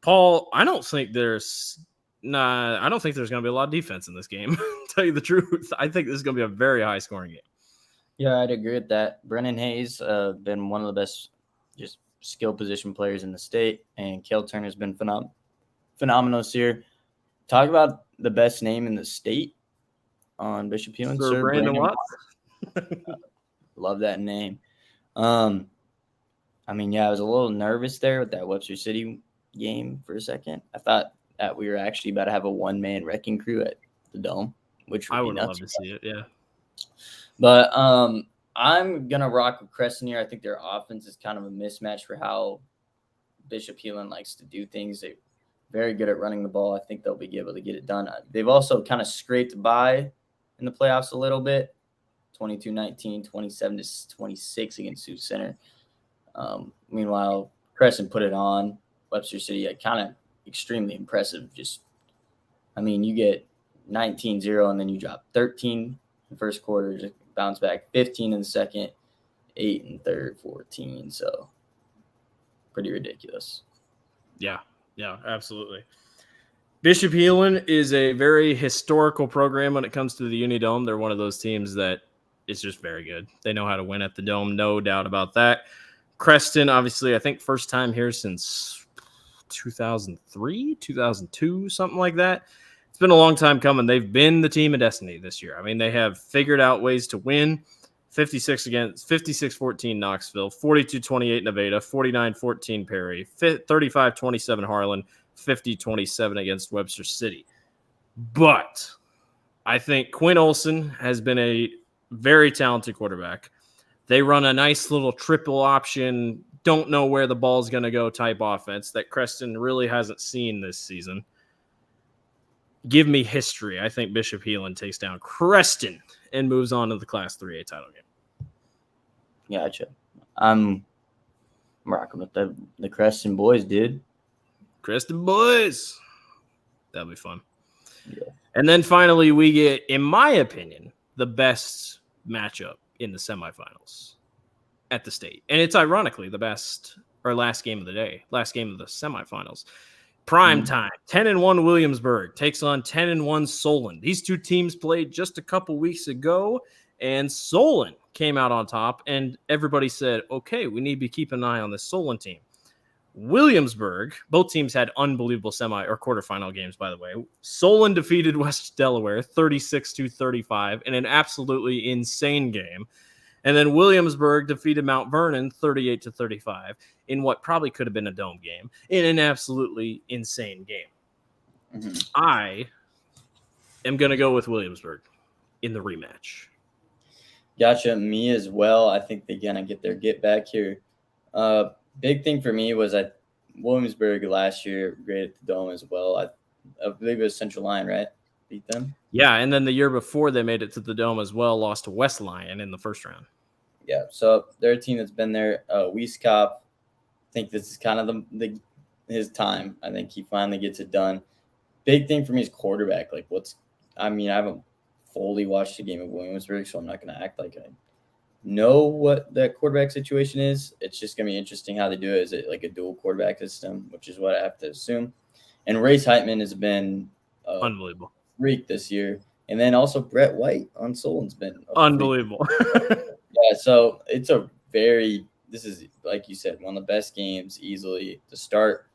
Speaker 1: Paul, I don't think there's going to be a lot of defense in this game. To tell you the truth, I think this is going to be a very high scoring game.
Speaker 2: Yeah, I'd agree with that. Brennan Hayes been one of the best just skill position players in the state, and Kale Turner's been phenomenal this year. Talk about the best name in the state on Bishop Hewin,
Speaker 1: Sir
Speaker 2: Sir
Speaker 1: Brandon
Speaker 2: Brandon.
Speaker 1: Watts.
Speaker 2: Love that name. I mean, yeah, I was a little nervous there with that Webster City game for a second. I thought that we were actually about to have a one-man wrecking crew at the Dome, which would
Speaker 1: I
Speaker 2: be
Speaker 1: would have
Speaker 2: nuts.
Speaker 1: loved to see it. Yeah.
Speaker 2: But I'm gonna rock with Creston here. I think their offense is kind of a mismatch for how Bishop Hewlin likes to do things. They're very good at running the ball. I think they'll be able to get it done. They've also kind of scraped by in the playoffs a little bit. 22-19, 27-26 against Sioux Center. Meanwhile, Crescent put it on Webster City. Kind of extremely impressive. You get 19-0 and then you drop 13 in the first quarter, just bounce back 15 in the second, 8 in the third, 14. So pretty ridiculous.
Speaker 1: Yeah, absolutely. Bishop Hewlin is a very historical program when it comes to the UNI Dome. They're one of those teams that is just very good. They know how to win at the Dome, no doubt about that. Creston, obviously, I think first time here since 2003, 2002, something like that. It's been a long time coming. They've been the team of destiny this year. I mean, they have figured out ways to win. 56-14 Knoxville, 42-28 Nevada, 49-14 Perry, 35-27 Harlan, 50-27 against Webster City. But I think Quinn Olson has been a very talented quarterback. They run a nice little triple option, don't know where the ball's going to go type offense that Creston really hasn't seen this season. Give me history. I think Bishop Hewlin takes down Creston and moves on to the Class 3A title game.
Speaker 2: Gotcha. I'm rocking with the Creston boys, dude.
Speaker 1: Creston boys. That'll be fun.
Speaker 2: Yeah.
Speaker 1: And then finally, we get, in my opinion, the best matchup in the semifinals at the state. And it's ironically the best or last game of the day, last game of the semifinals. Prime time, 10-1 Williamsburg takes on 10-1 Solon. These two teams played just a couple weeks ago, and Solon came out on top, and everybody said, okay, we need to keep an eye on this Solon team. Williamsburg, both teams had unbelievable semi or quarterfinal games, by the way. Solon defeated West Delaware 36-35 in an absolutely insane game. And then Williamsburg defeated Mount Vernon 38-35 in what probably could have been a dome game in an absolutely insane game. Mm-hmm. I am going to go with Williamsburg in the rematch.
Speaker 2: Gotcha. Me as well. I think they're going to get their get back here. Big thing for me was that Williamsburg last year, great at the Dome as well. I believe it was Central Line, right? Beat them.
Speaker 1: Yeah, and then the year before they made it to the Dome as well, lost to West Lyon in the first round.
Speaker 2: Yeah, so they're a team that's been there. Wieskop, I think this is kind of his time. I think he finally gets it done. Big thing for me is quarterback. I haven't fully watched the game of Williamsburg, so I'm not going to act like I know what that quarterback situation is. It's just going to be interesting how they do it. Is it like a dual quarterback system, which is what I have to assume. And Race Heitman has been
Speaker 1: unbelievable
Speaker 2: freak this year. And then also Brett White on Solon's been
Speaker 1: unbelievable.
Speaker 2: Yeah, so it's this is, like you said, one of the best games easily to start.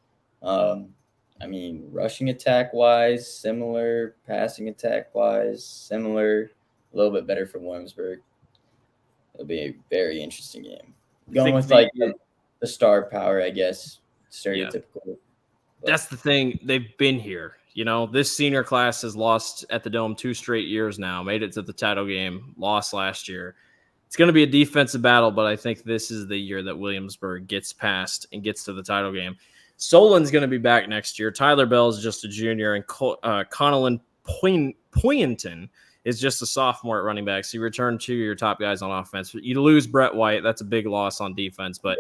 Speaker 2: Rushing attack wise, similar. Passing attack wise, similar. A little bit better from Williamsburg. It'll be a very interesting game. Going with the star power, I guess. Stereotypical.
Speaker 1: Yeah. That's the thing. They've been here. You know, this senior class has lost at the Dome 2 straight years now, made it to the title game, lost last year. It's going to be a defensive battle, but I think this is the year that Williamsburg gets past and gets to the title game. Solon's going to be back next year. Tyler Bell is just a junior, and Connellan Poyenton is just a sophomore at running back. So you return 2 of your top guys on offense. You lose Brett White. That's a big loss on defense, but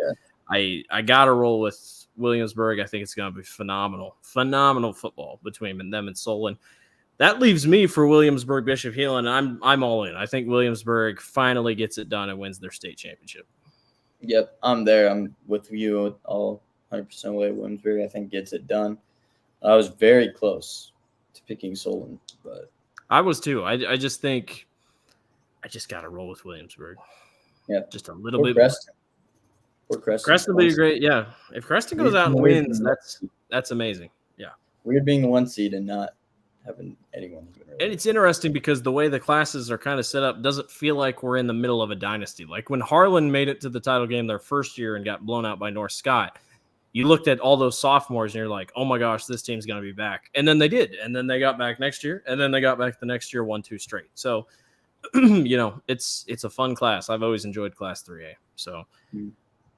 Speaker 1: I got to roll with Williamsburg. I think it's going to be phenomenal football between them and Solon. That leaves me for Williamsburg Bishop Hewlin. I'm all in. I think Williamsburg finally gets it done and wins their state championship.
Speaker 2: Yep, I'm there. I'm with you all 100% away. Williamsburg, I think, gets it done. I was very close to picking Solon, but
Speaker 1: I was too. I just think I just got to roll with Williamsburg.
Speaker 2: Yeah,
Speaker 1: just a little bit more. Creston will be great. Yeah, if Creston goes out and wins, that's amazing. Yeah,
Speaker 2: weird being the 1 seed and not having anyone.
Speaker 1: And it's interesting because the way the classes are kind of set up doesn't feel like we're in the middle of a dynasty. Like when Harlan made it to the title game their first year and got blown out by North Scott, you looked at all those sophomores and you're like, oh my gosh, this team's going to be back. And then they did. And then they got back next year. And then they got back the next year, 1-2 straight. So, it's a fun class. I've always enjoyed Class 3A. So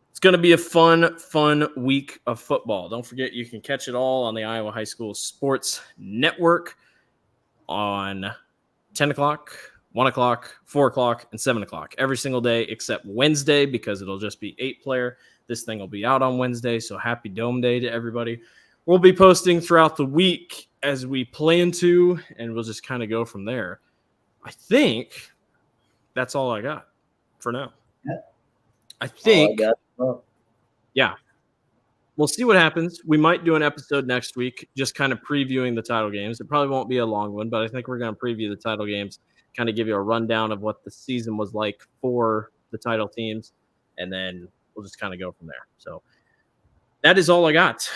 Speaker 1: it's going to be a fun week of football. Don't forget, you can catch it all on the Iowa High School Sports Network on 10 o'clock, 1 o'clock, 4 o'clock, and 7 o'clock every single day except Wednesday because it'll just be 8-player. This thing will be out on Wednesday, so happy Dome Day to everybody. We'll be posting throughout the week as we plan to, and we'll just kind of go from there. I think that's all I got for now.
Speaker 2: Yeah.
Speaker 1: I think, yeah. We'll see what happens. We might do an episode next week, just kind of previewing the title games. It probably won't be a long one, but I think we're going to preview the title games, kind of give you a rundown of what the season was like for the title teams, and then we'll just kind of go from there. So that is all I got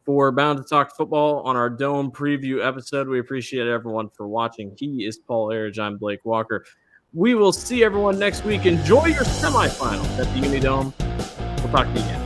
Speaker 1: for Bound to Talk Football on our Dome preview episode. We appreciate everyone for watching. He is Paul Erridge. I'm Blake Walker. We will see everyone next week. Enjoy your semifinals at the UNI Dome. We'll talk to you again.